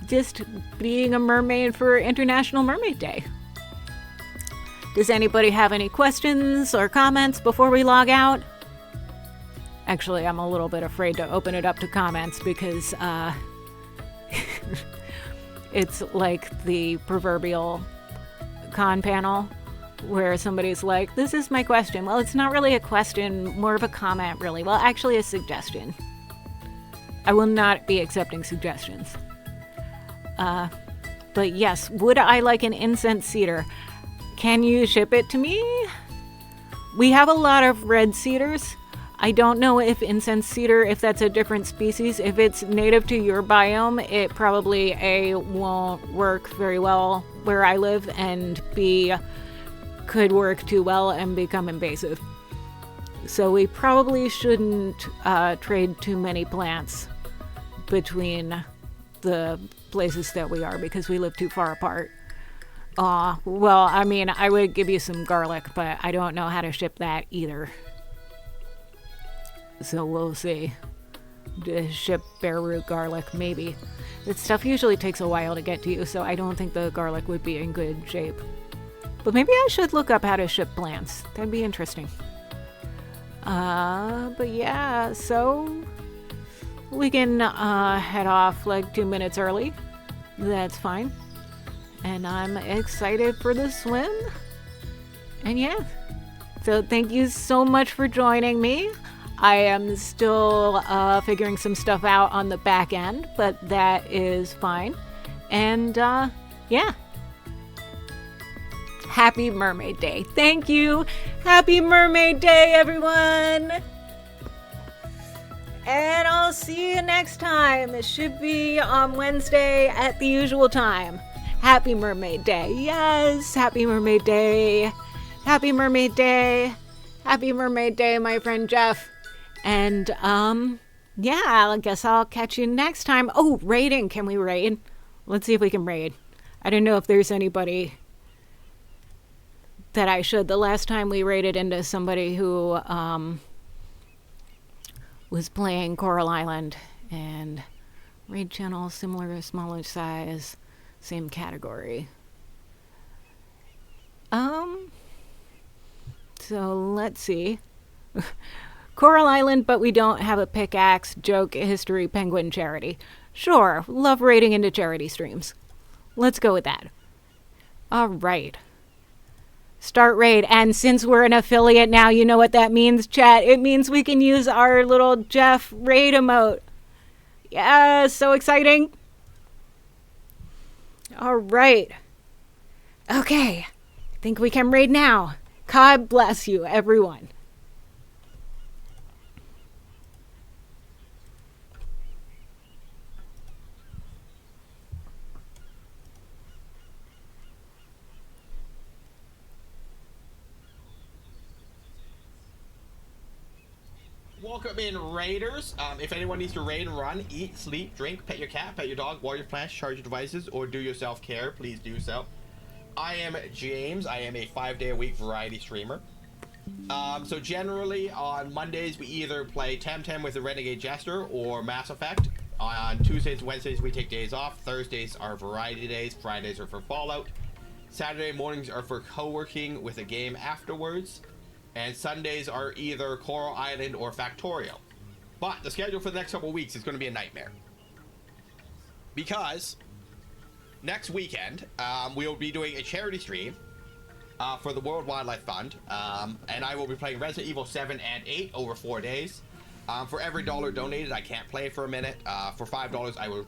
just being a mermaid for International Mermaid Day. Does anybody have any questions or comments before we log out? Actually, I'm a little bit afraid to open it up to comments because it's like the proverbial con panel where somebody's like, this is my question. Well, it's not really a question, more of a comment, really. Well, actually a suggestion. I will not be accepting suggestions. But yes, would I like an incense cedar? Can you ship it to me? We have a lot of red cedars. I don't know if incense cedar, if that's a different species. If it's native to your biome, it probably A, won't work very well where I live, and B, could work too well and become invasive. So we probably shouldn't trade too many plants between the places that we are because we live too far apart. Well, I mean, I would give you some garlic, but I don't know how to ship that either. So we'll see. To ship bare root garlic, maybe. That stuff usually takes a while to get to you, so I don't think the garlic would be in good shape. But maybe I should look up how to ship plants. That'd be interesting. But yeah, so we can head off like 2 minutes early. That's fine. And I'm excited for the swim. And yeah. So thank you so much for joining me. I am still figuring some stuff out on the back end, but that is fine. And yeah. Happy Mermaid Day. Thank you. Happy Mermaid Day, everyone. And I'll see you next time. It should be on Wednesday at the usual time. Happy Mermaid Day. Yes, Happy Mermaid Day. Happy Mermaid Day. Happy Mermaid Day, my friend Jeff. And, yeah, I guess I'll catch you next time. Oh, raiding. Can we raid? Let's see if we can raid. I don't know if there's anybody that I should. The last time we raided into somebody who, was playing Coral Island, and raid channel, similar, smaller size, same category. So let's see. Coral Island, but we don't have a pickaxe, joke, history, penguin, charity. Sure, love raiding into charity streams. Let's go with that. All right. Start raid. And since we're an affiliate now, you know what that means, chat. It means we can use our little Jeff raid emote. Yeah, so exciting. All right. Okay. I think we can raid now. God bless you, everyone. Welcome in, raiders. If anyone needs to raid and run, eat, sleep, drink, pet your cat, pet your dog, water your plants, charge your devices, or do your self-care, please do so. I am James. I am a 5-day-a-week variety streamer. So generally on Mondays we either play Temtem with the Renegade Jester or Mass Effect. On Tuesdays and Wednesdays we take days off. Thursdays are variety days. Fridays are for Fallout. Saturday mornings are for co-working with a game afterwards. And Sundays are either Coral Island or Factorial. But the schedule for the next couple of weeks is going to be a nightmare. Because next weekend, we'll be doing a charity stream for the World Wildlife Fund. And I will be playing Resident Evil 7 and 8 over 4 days. For every $1 donated, I can't play for a minute. For $5, I will draw